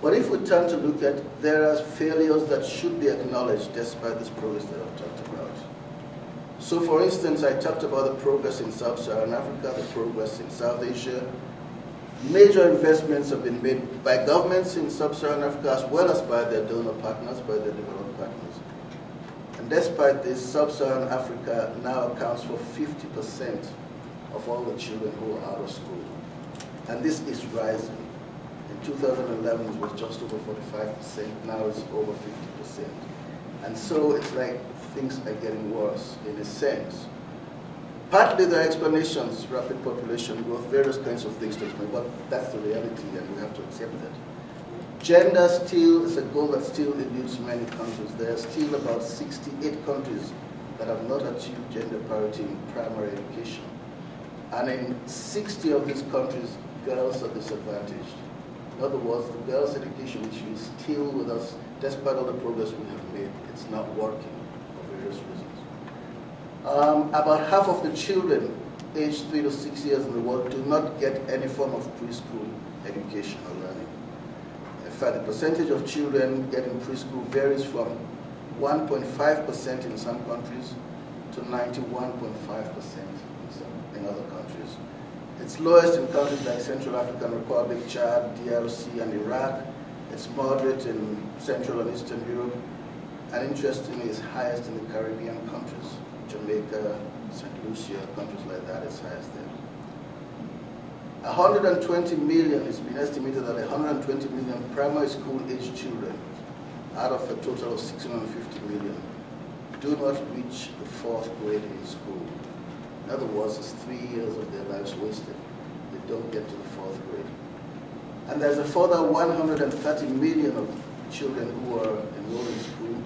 But if we turn to look at, there are failures that should be acknowledged despite this progress that I've talked about. So for instance, I talked about the progress in Sub-Saharan Africa, the progress in South Asia. Major investments have been made by governments in Sub-Saharan Africa as well as by their donor partners, by their developed partners. And despite this, Sub-Saharan Africa now accounts for 50% of all the children who are out of school. And this is rising. In 2011, it was just over 45%. Now it's over 50%. And so it's like things are getting worse in a sense. Partly there are explanations, rapid population growth, various kinds of things to explain, but that's the reality and we have to accept that. Gender still is a goal that still eludes many countries. There are still about 68 countries that have not achieved gender parity in primary education. And in 60 of these countries, girls are disadvantaged. In other words, the girls' education issue is still with us, despite all the progress we have made. It's not working for various reasons. About half of the children aged 3 to 6 years in the world do not get any form of preschool education or learning. In fact, the percentage of children getting preschool varies from 1.5% in some countries to 91.5% in other countries. It's lowest in countries like Central African Republic, Chad, DRC, and Iraq. It's moderate in Central and Eastern Europe. And interestingly, it's highest in the Caribbean countries, Jamaica, St. Lucia, countries like that, as high as there. 120 million, it's been estimated that 120 million primary school age children out of a total of 650 million do not reach the 4th grade in school. In other words, it's 3 years of their lives wasted. They don't get to the 4th grade. And there's a further 130 million of children who are enrolled in school,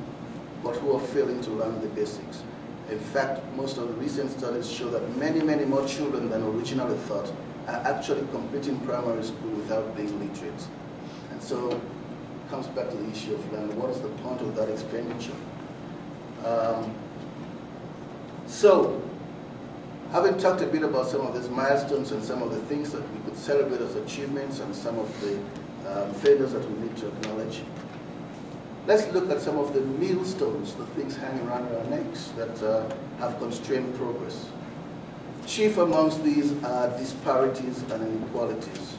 but who are failing to learn the basics. In fact, most of the recent studies show that many, many more children than originally thought are actually completing primary school without being literate. And so it comes back to the issue of learning. What is the point of that expenditure? So, having talked a bit about some of these milestones and some of the things that we could celebrate as achievements and some of the failures that we need to acknowledge, let's look at some of the millstones, the things hanging around our necks that have constrained progress. Chief amongst these are disparities and inequalities.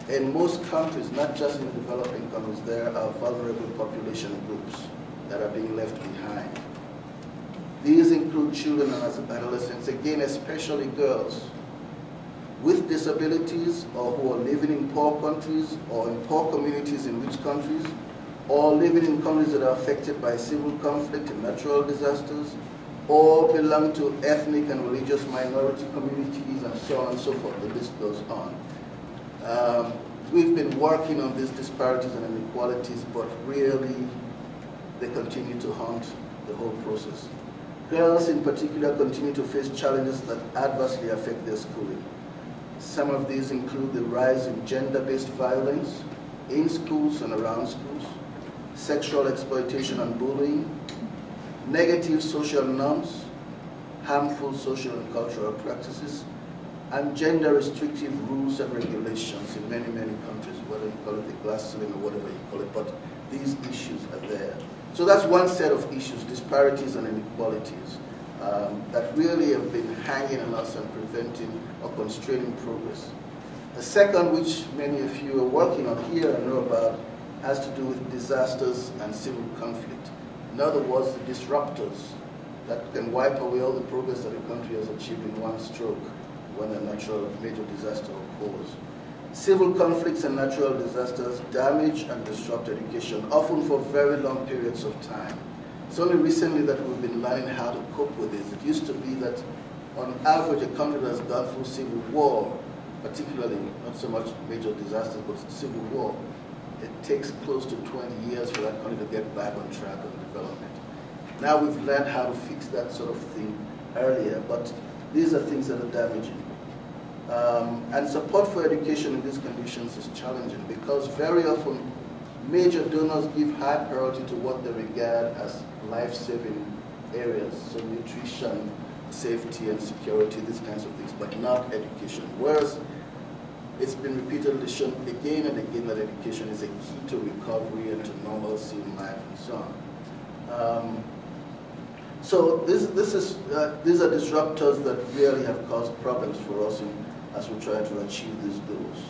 In most countries, not just in the developing countries, there are vulnerable population groups that are being left behind. These include children and adolescents, again, especially girls with disabilities or who are living in poor countries or in poor communities in rich countries, or living in countries that are affected by civil conflict and natural disasters, or belong to ethnic and religious minority communities, and so on and so forth. The list goes on. We've been working on these disparities and inequalities, but really they continue to haunt the whole process. Girls in particular continue to face challenges that adversely affect their schooling. Some of these include the rise in gender-based violence in schools and around schools, sexual exploitation and bullying, negative social norms, harmful social and cultural practices, and gender-restrictive rules and regulations in many, many countries, whether you call it the glass ceiling or whatever you call it, but these issues are there. So that's one set of issues, disparities and inequalities, that really have been hanging on us and preventing or constraining progress. The second, which many of you are working on here and know about, has to do with disasters and civil conflict. In other words, the disruptors that can wipe away all the progress that a country has achieved in one stroke when a natural major disaster occurs. Civil conflicts and natural disasters damage and disrupt education, often for very long periods of time. It's only recently that we've been learning how to cope with this. It used to be that, on average, a country that has gone through civil war, particularly not so much major disasters, but civil war, it takes close to 20 years for that country to get back on track on development. Now we've learned how to fix that sort of thing earlier, but these are things that are damaging. And support for education in these conditions is challenging because very often major donors give high priority to what they regard as life-saving areas, so nutrition, safety and security, these kinds of things, but not education. Whereas it's been repeatedly shown again and again that education is a key to recovery and to normalcy in life and so on. So these are disruptors that really have caused problems for us as we try to achieve these goals.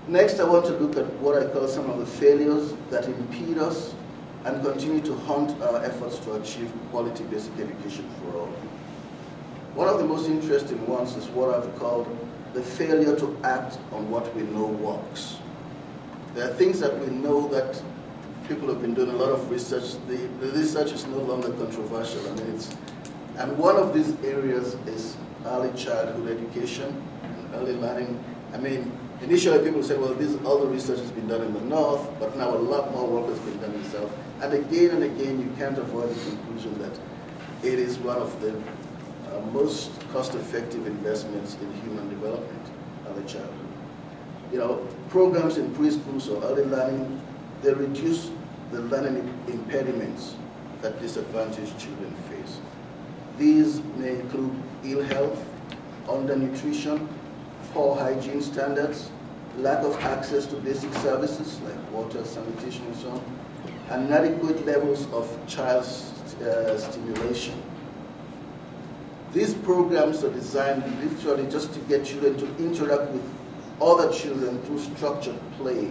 Next, I want to look at what I call some of the failures that impede us and continue to haunt our efforts to achieve quality basic education for all. One of the most interesting ones is what I've called the failure to act on what we know works. There are things that we know that people have been doing a lot of research. The research is no longer controversial. I mean, and one of these areas is early childhood education and early learning. I mean, initially people said, well, all the research has been done in the north, but now a lot more work has been done in the south. And again, you can't avoid the conclusion that it is one of the most cost-effective investments in human development, early childhood. You know, programs in preschools or early learning, they reduce the learning impediments that disadvantaged children face. These may include ill health, undernutrition, poor hygiene standards, lack of access to basic services like water, sanitation, and so on, and inadequate levels of child stimulation. These programs are designed literally just to get children to interact with other children through structured play,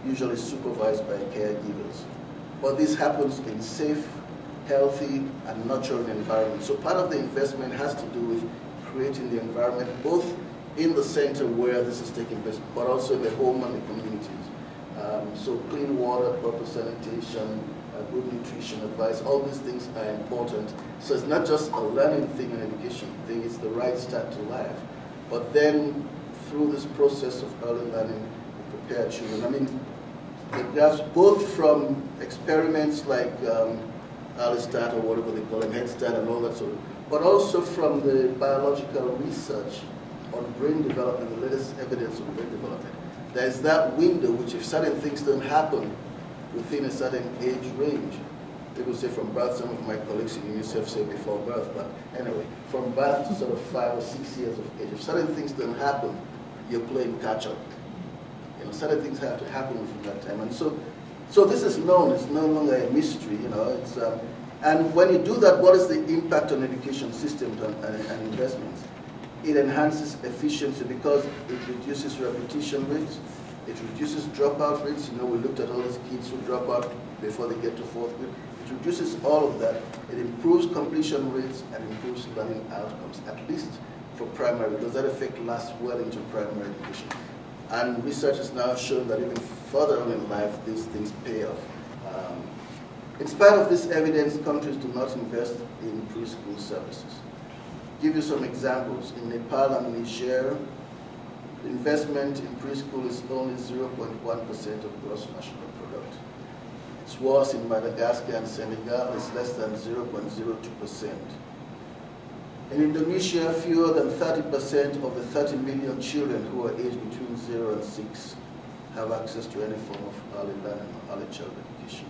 usually supervised by caregivers. But this happens in safe, healthy, and nurturing environment. So part of the investment has to do with creating the environment, both in the center where this is taking place, but also in the home and the communities. So clean water, proper sanitation, good nutrition advice, all these things are important. So it's not just a learning thing, an education thing, it's the right start to life. But then through this process of early learning, we prepare children. I mean, the graphs, both from experiments like Early Start or whatever they call them, Head Start and all that sort of, but also from the biological research on brain development, the latest evidence of brain development. There's that window which, if certain things don't happen within a certain age range, people say from birth, some of my colleagues in UNICEF say before birth, but anyway, from birth to sort of 5 or 6 years of age, if certain things don't happen, you're playing catch up. You know, certain things have to happen within that time. And so this is known, it's no longer a mystery, you know. It's, and when you do that, what is the impact on education systems and investments? It enhances efficiency because it reduces repetition rates, it reduces dropout rates. You know, we looked at all these kids who drop out before they get to 4th grade. It reduces all of that. It improves completion rates and improves learning outcomes, at least for primary, because that effect lasts well into primary education. And research has now shown that even further on in life, these things pay off. In spite of this evidence, countries do not invest in preschool services. Give you some examples. In Nepal and Niger, investment in preschool is only 0.1% of gross national product. It's worse in Madagascar and Senegal, it's less than 0.02%. In Indonesia, fewer than 30% of the 30 million children who are aged between 0 and 6 have access to any form of early learning or early child education.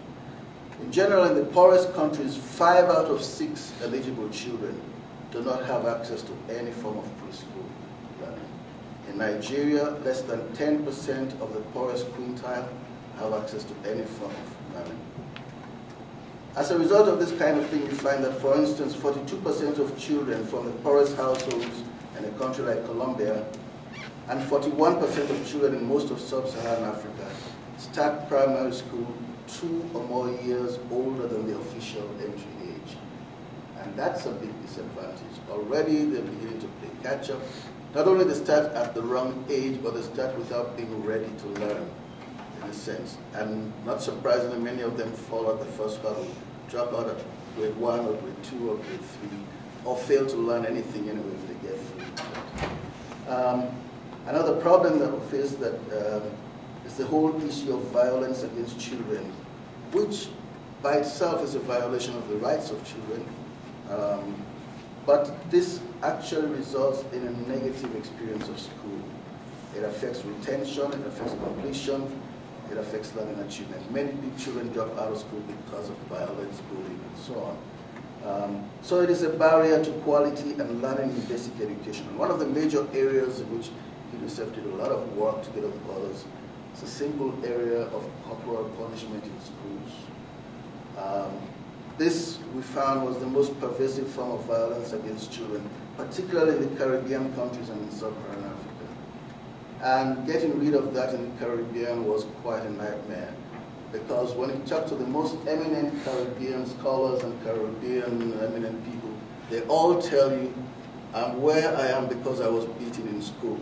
In general, in the poorest countries, 5 out of 6 eligible children do not have access to any form of preschool learning. In Nigeria, less than 10% of the poorest quintile have access to any form of learning. As a result of this kind of thing, you find that, for instance, 42% of children from the poorest households in a country like Colombia and 41% of children in most of sub-Saharan Africa start primary school 2 or more years older than the official entry age. And that's a big disadvantage. Already they're beginning to play catch up. Not only they start at the wrong age, but they start without being ready to learn, in a sense. And not surprisingly, many of them fall at the first hurdle, drop out at grade 1 or grade 2 or grade 3, or fail to learn anything anyway if they get through. Another problem that we face is the whole issue of violence against children, which by itself is a violation of the rights of children. But this actually results in a negative experience of school. It affects retention, it affects completion, it affects learning achievement. Many big children drop out of school because of violence, bullying, and so on. So it is a barrier to quality and learning in basic education. And one of the major areas in which UNICEF did a lot of work together with others is a simple area of corporal punishment in schools. This, we found, was the most pervasive form of violence against children, particularly in the Caribbean countries and in sub-Saharan Africa. And getting rid of that in the Caribbean was quite a nightmare, because when you talk to the most eminent Caribbean scholars and Caribbean eminent people, they all tell you, I'm where I am because I was beaten in school.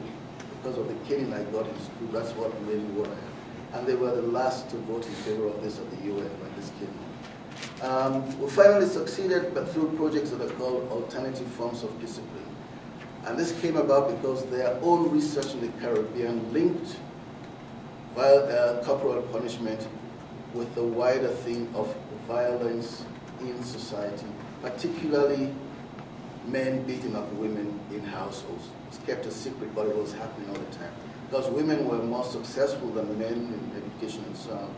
Because of the caning I got in school, that's what made me what I am. And they were the last to vote in favor of this at the UN when this came on. We finally succeeded, but through projects that are called alternative forms of discipline. And this came about because their own research in the Caribbean linked corporal punishment with the wider theme of violence in society, particularly men beating up women in households. It's kept a secret, but it was happening all the time. Because women were more successful than men in education and so on.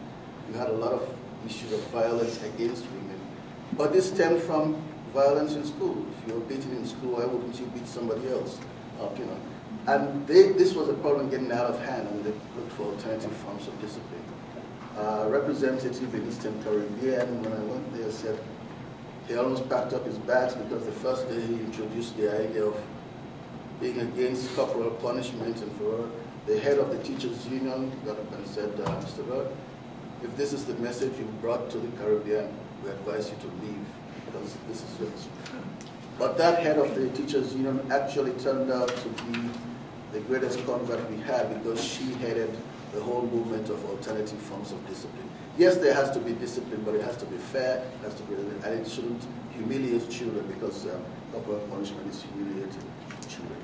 You had a lot of issues of violence against women. But this stemmed from violence in school. If you were beaten in school, why wouldn't you beat somebody else up, you know? And this was a problem getting out of hand, and they looked for alternative forms of discipline. Representative in Eastern Caribbean, when I went there, said he almost packed up his bags because the first day he introduced the idea of being against corporal punishment, and for the head of the teachers' union got up and said, Mr. Rod, if this is the message you brought to the Caribbean, we advise you to leave. because this is yours. But that head of the teachers union actually turned out to be the greatest convert we had, because she headed the whole movement of alternative forms of discipline. Yes, there has to be discipline, but it has to be fair, it has to be, and it shouldn't humiliate children, because corporal punishment is humiliating children.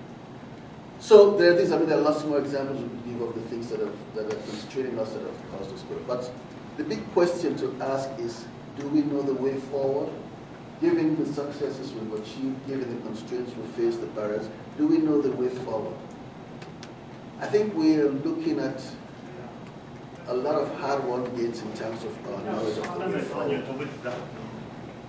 So there are these, I mean, there are lots more examples we could give of the things that are constraining us, that have caused us. But the big question to ask is, do we know the way forward? Given the successes we've achieved, given the constraints we face, the barriers, do we know the way forward? I think we're looking at a lot of hard-won gains in terms of our knowledge of the way forward.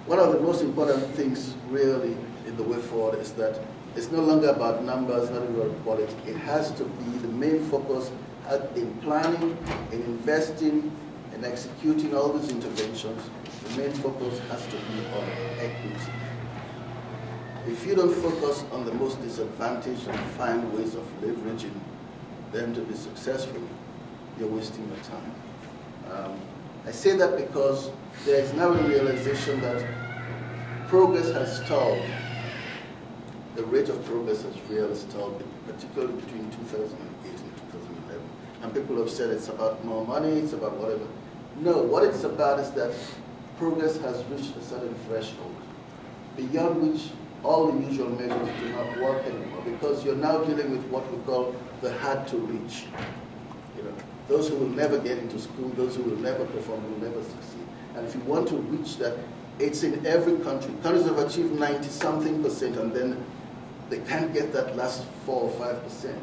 One of the most important things really in the way forward is that it's no longer about numbers, not about quality. It has to be the main focus in planning, in investing, in executing all these interventions. The main focus has to be on equity. If you don't focus on the most disadvantaged and find ways of leveraging them to be successful, you're wasting your time. I say that because there is now a realization that progress has stalled. The rate of progress has really stalled, particularly between 2008 and 2011. And people have said it's about more money, it's about whatever. No, what it's about is that progress has reached a certain threshold, beyond which all the usual measures do not work anymore, because you're now dealing with what we call the hard to reach. You know, those who will never get into school, those who will never perform, will never succeed. And if you want to reach that, it's in every country. Countries have achieved 90-something%, and then they can't get that last 4 or 5%.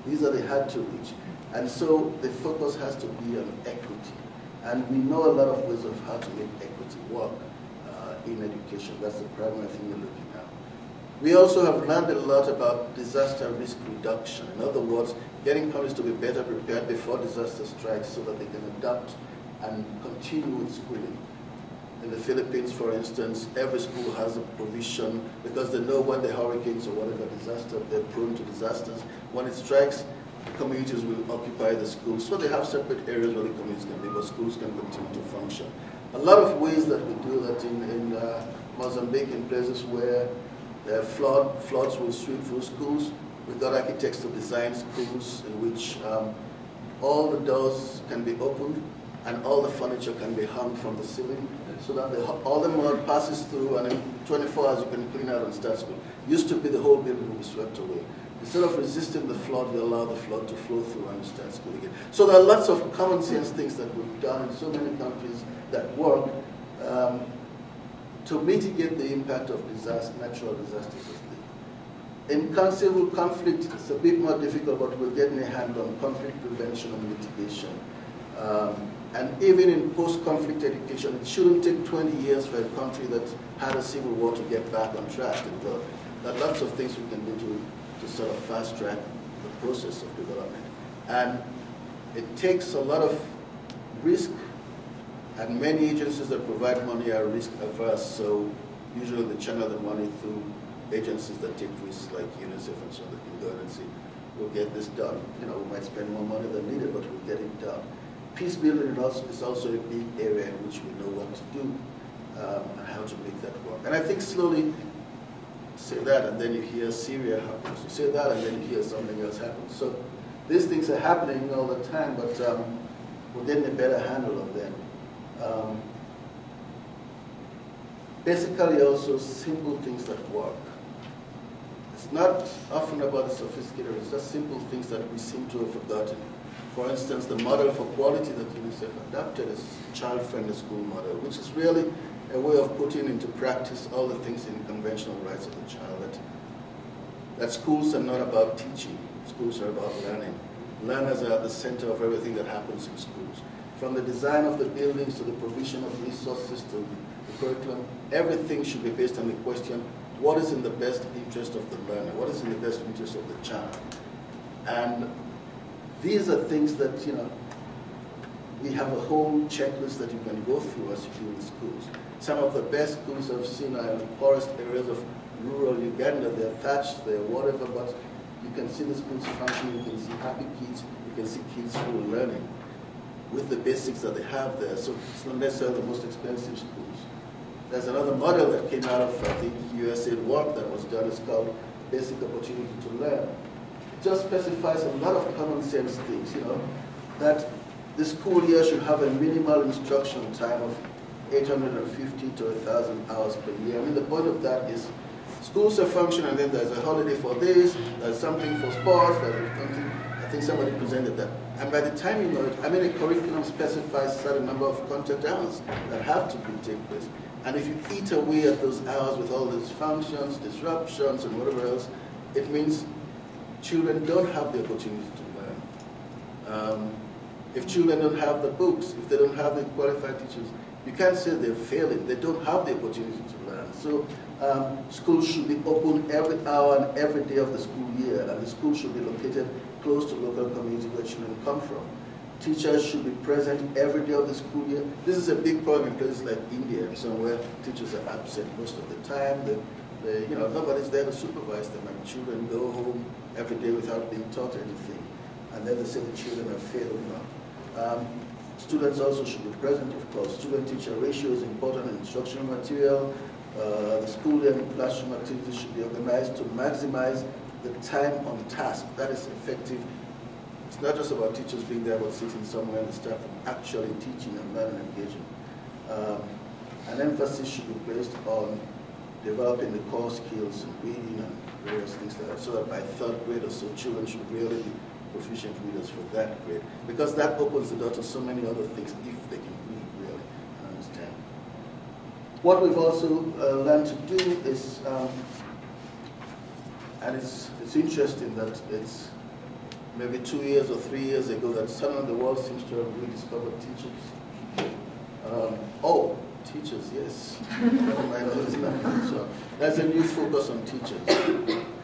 These are the hard to reach. And so the focus has to be on equity. And we know a lot of ways of how to make equity work in education. That's the primary thing we're looking at. We also have learned a lot about disaster risk reduction. In other words, getting countries to be better prepared before disaster strikes so that they can adapt and continue with schooling. In the Philippines, for instance, every school has a provision because they know when the hurricanes or whatever disaster, they're prone to disasters. When it strikes, communities will occupy the schools. So they have separate areas where the communities can be, but schools can continue to function. A lot of ways that we do that in Mozambique, in places where floods will sweep through schools. We've got architects to design schools in which all the doors can be opened and all the furniture can be hung from the ceiling so that all the mud passes through, and in 24 hours you can clean out and start school. Used to be the whole building will be swept away. Instead of resisting the flood, you allow the flood to flow through and you start school again. So there are lots of common sense things that we've done in so many countries that work to mitigate the impact of natural disasters. In civil conflict, it's a bit more difficult, but we're getting a hand on conflict prevention and mitigation. And even in post-conflict education, it shouldn't take 20 years for a country that had a civil war to get back on track. There are lots of things we can do to sort of fast-track the process of development. And it takes a lot of risk, and many agencies that provide money are risk-averse, so usually they channel the money through agencies that take risks like UNICEF and so they can go and say, we'll get this done. You know, we might spend more money than needed, but we'll get it done. Peace building is also a big area in which we know what to do and how to make that work. And I think slowly say that and then you hear Syria happens. You say that and then you hear something else happens. So these things are happening all the time, but we're getting a better handle of them. Basically also simple things that work. It's not often about the sophisticated, it's just simple things that we seem to have forgotten. For instance, the model for quality that UNICEF adopted is child-friendly school model, which is really a way of putting into practice all the things in conventional rights of the child, that schools are not about teaching, schools are about learning. Learners are at the center of everything that happens in schools. From the design of the buildings to the provision of resources to the curriculum, everything should be based on the question, what is in the best interest of the learner? What is in the best interest of the child? And these are things that, you know, we have a whole checklist that you can go through as you do in schools. Some of the best schools I've seen are in the poorest areas of rural Uganda. They're thatched, they're whatever, but you can see the schools functioning, you can see happy kids, you can see kids who are learning with the basics that they have there. So it's not necessarily the most expensive schools. There's another model that came out of, I think, USAID work that was done. It's called Basic Opportunity to Learn. It just specifies a lot of common sense things, that the school year should have a minimal instruction time of 850 to 1,000 hours per year. I mean, the point of that is schools are functioning, and then there's a holiday for this, there's something for sports, there's something, I think somebody presented that. And by the time you know it, I mean, a curriculum specifies a certain number of contact hours that have to take place. And if you eat away at those hours with all these functions, disruptions, and whatever else, it means children don't have the opportunity to learn. If children don't have the books, if they don't have the qualified teachers, you can't say they're failing. They don't have the opportunity to learn. So schools should be open every hour and every day of the school year, and the school should be located close to local community where children come from. Teachers should be present every day of the school year. This is a big problem in places like India and somewhere teachers are absent most of the time. Nobody's there to supervise them, and children go home every day without being taught anything. And then they say the children have failed. Students also should be present, of course. Student-teacher ratio is important in instructional material. The school and classroom activities should be organized to maximize the time on task. That is effective. It's not just about teachers being there, but sitting somewhere and the staff actually teaching and learning and engaging. An emphasis should be placed on developing the core skills in reading and various things like that, so that by third grade or so, children should really be proficient readers for that grade, because that opens the door to so many other things if they can read really and understand. What we've also learned to do is, and it's interesting that it's maybe 2 years or 3 years ago that suddenly the world seems to have rediscovered teachers. Teachers, yes. So there's a new focus on teachers.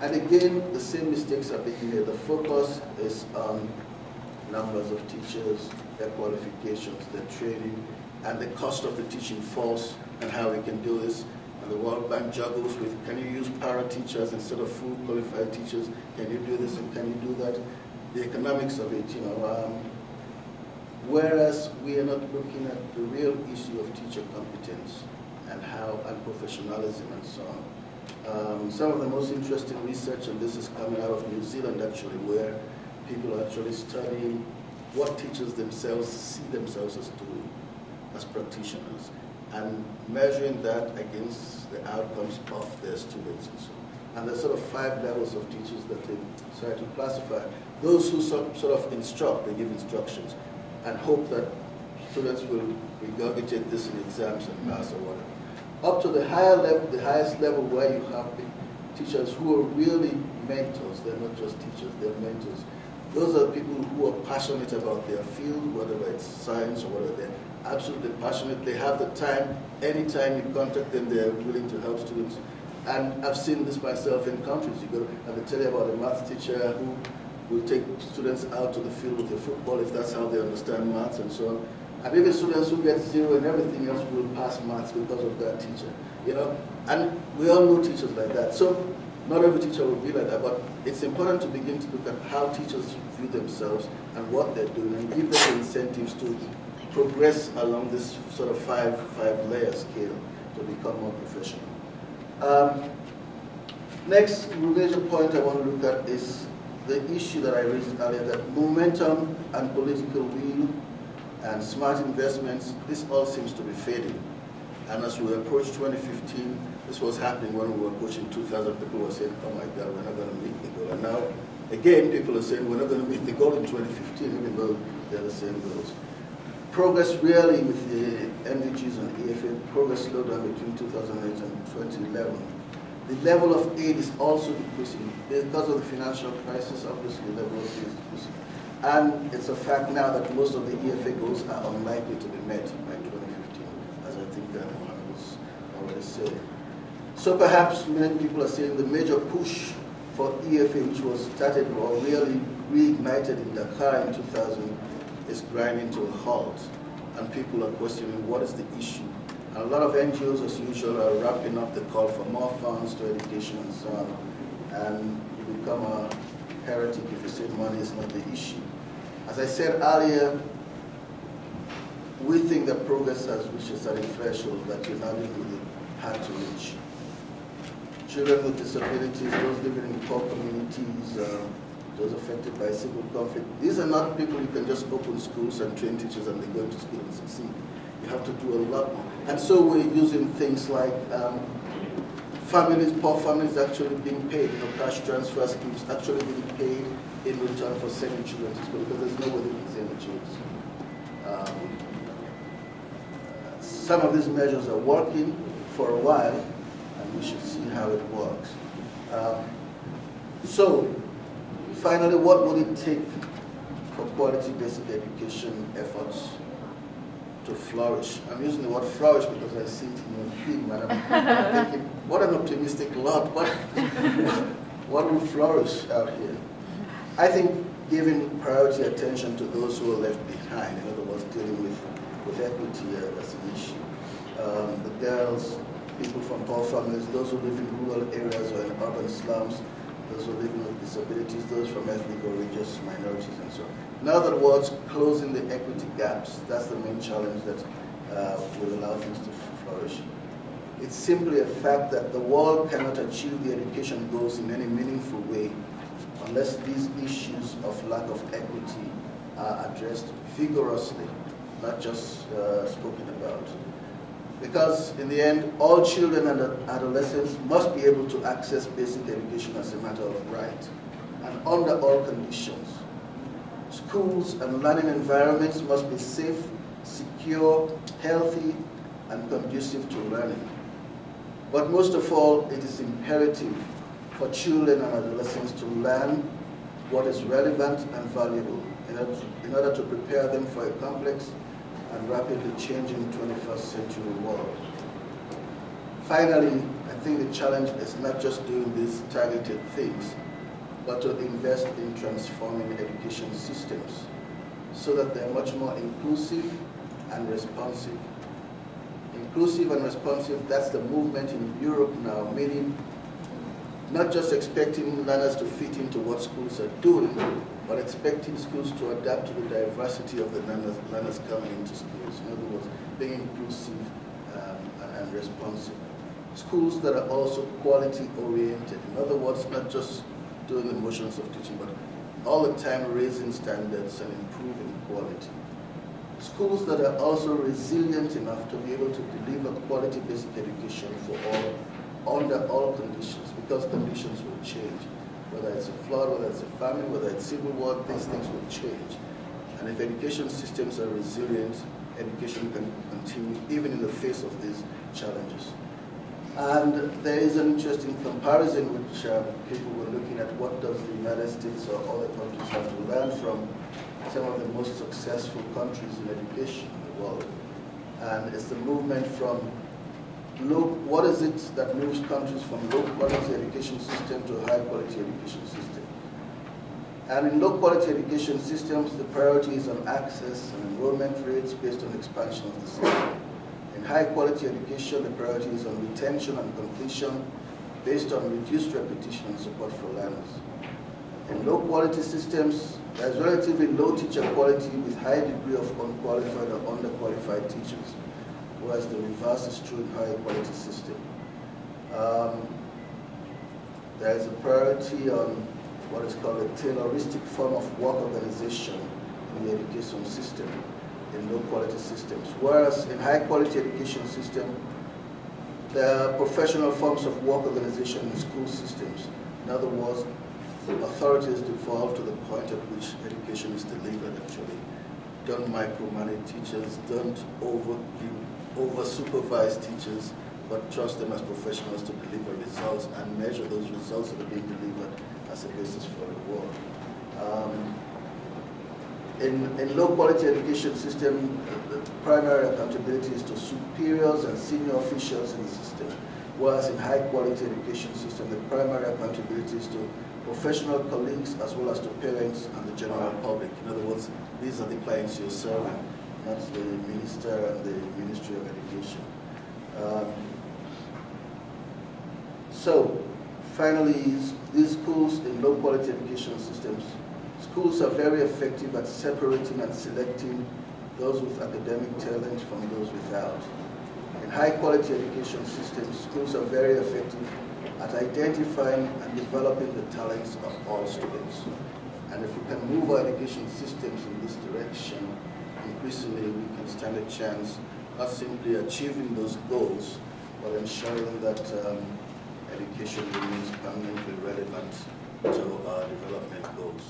And again, the same mistakes are being made. The focus is on numbers of teachers, their qualifications, their training, and the cost of the teaching falls and how we can do this. And the World Bank juggles with, can you use para-teachers instead of full qualified teachers? Can you do this and can you do that? The economics of it, whereas we are not looking at the real issue of teacher competence and professionalism and so on. Some of the most interesting research on this is coming out of New Zealand, actually, where people are actually studying what teachers themselves see themselves as doing as practitioners and measuring that against the outcomes of their students and so on. And there's sort of 5 levels of teachers that they try to classify. Those who sort of instruct, they give instructions, and hope that students will regurgitate this in exams and pass or whatever. Up to the higher level, the highest level where you have teachers who are really mentors. They're not just teachers, they're mentors. Those are people who are passionate about their field, whether it's science or whatever. They're absolutely passionate. They have the time. Anytime you contact them, they're willing to help students. And I've seen this myself in countries. I can tell you about a math teacher who will take students out to the field with the football if that's how they understand maths and so on. And even students who get 0 and everything else will pass maths because of that teacher. And we all know teachers like that. So not every teacher will be like that, but it's important to begin to look at how teachers view themselves and what they're doing and give them incentives to progress along this sort of five-layer scale to become more professional. Next major point I want to look at is the issue that I raised earlier, that momentum and political will and smart investments, this all seems to be fading. And as we approach 2015, this was happening when we were approaching 2000, people were saying, oh my God, we're not going to meet the goal. And now, again, people are saying we're not going to meet the goal in 2015, even though they're the same goals. Progress really with the MDGs and EFA, progress slowed down between 2008 and 2011. The level of aid is also decreasing. Because of the financial crisis, obviously, the level of aid is decreasing. And it's a fact now that most of the EFA goals are unlikely to be met by 2015, as I think Mohammed was already saying. So perhaps many people are saying the major push for EFA, which was started or really reignited in Dakar in 2000, is grinding to a halt. And people are questioning what is the issue. And a lot of NGOs, as usual, are wrapping up the call for more funds to education and so on. And you become a heretic if you say money is not the issue. As I said earlier, we think that progress has reached a certain threshold that you're now dealing with hard to reach. Children with disabilities, those living in poor communities, those affected by civil conflict. These are not people you can just open schools and train teachers and they go into school and succeed. You have to do a lot more. And so we're using things like families, poor families actually being paid, cash transfer schemes actually being paid in return for sending children to school because there's no way they can send the children. Some of these measures are working for a while, and we should see how it works. So, finally, what would it take for quality basic education efforts to flourish? I'm using the word flourish because I see it in your theme, and I'm thinking, what an optimistic lot. What will flourish out here? I think giving priority attention to those who are left behind, in other words, dealing with equity as an issue. The girls, people from poor families, those who live in rural areas or in urban slums, those who live with disabilities, those from ethnic or religious minorities, and so on. In other words, closing the equity gaps, that's the main challenge that will allow things to flourish. It's simply a fact that the world cannot achieve the education goals in any meaningful way unless these issues of lack of equity are addressed vigorously, not just spoken about. Because in the end, all children and adolescents must be able to access basic education as a matter of right, and under all conditions. Schools and learning environments must be safe, secure, healthy, and conducive to learning. But most of all, it is imperative for children and adolescents to learn what is relevant and valuable in order to prepare them for a complex and rapidly changing 21st century world. Finally, I think the challenge is not just doing these targeted things, but to invest in transforming education systems so that they're much more inclusive and responsive. Inclusive and responsive, that's the movement in Europe now, meaning not just expecting learners to fit into what schools are doing, but expecting schools to adapt to the diversity of the learners coming into schools. In other words, being inclusive and responsive. Schools that are also quality-oriented. In other words, not just doing the motions of teaching, but all the time raising standards and improving quality. Schools that are also resilient enough to be able to deliver quality basic education for all, under all conditions, because conditions will change. Whether it's a flood, whether it's a famine, whether it's civil war, these things will change. And if education systems are resilient, education can continue even in the face of these challenges. And there is an interesting comparison which people were looking at. What does the United States or other countries have to learn from some of the most successful countries in education in the world? And it's the movement from what is it that moves countries from low quality education system to a high quality education system? And in low quality education systems, the priority is on access and enrollment rates based on expansion of the system. In high quality education, the priority is on retention and completion based on reduced repetition and support for learners. In low quality systems, there's relatively low teacher quality with high degree of unqualified or underqualified teachers, whereas the reverse is true in high quality system. There is a priority on what is called a Tayloristic form of work organization in the education system, in low quality systems. Whereas in high quality education system, there are professional forms of work organization in school systems. In other words, authorities devolve to the point at which education is delivered actually. Don't micromanage teachers, don't over-supervise teachers, but trust them as professionals to deliver results and measure those results that are being delivered as a basis for reward. In low quality education system, the primary accountability is to superiors and senior officials in the system, whereas in high quality education system, the primary accountability is to professional colleagues as well as to parents and the general public. In other words, these are the clients you're serving, not the minister and the Ministry of Education. So, finally, these schools in low quality education systems, schools are very effective at separating and selecting those with academic talent from those without. In high-quality education systems, schools are very effective at identifying and developing the talents of all students. And if we can move our education systems in this direction, increasingly we can stand a chance not simply achieving those goals, but ensuring that education remains permanently relevant to our development goals.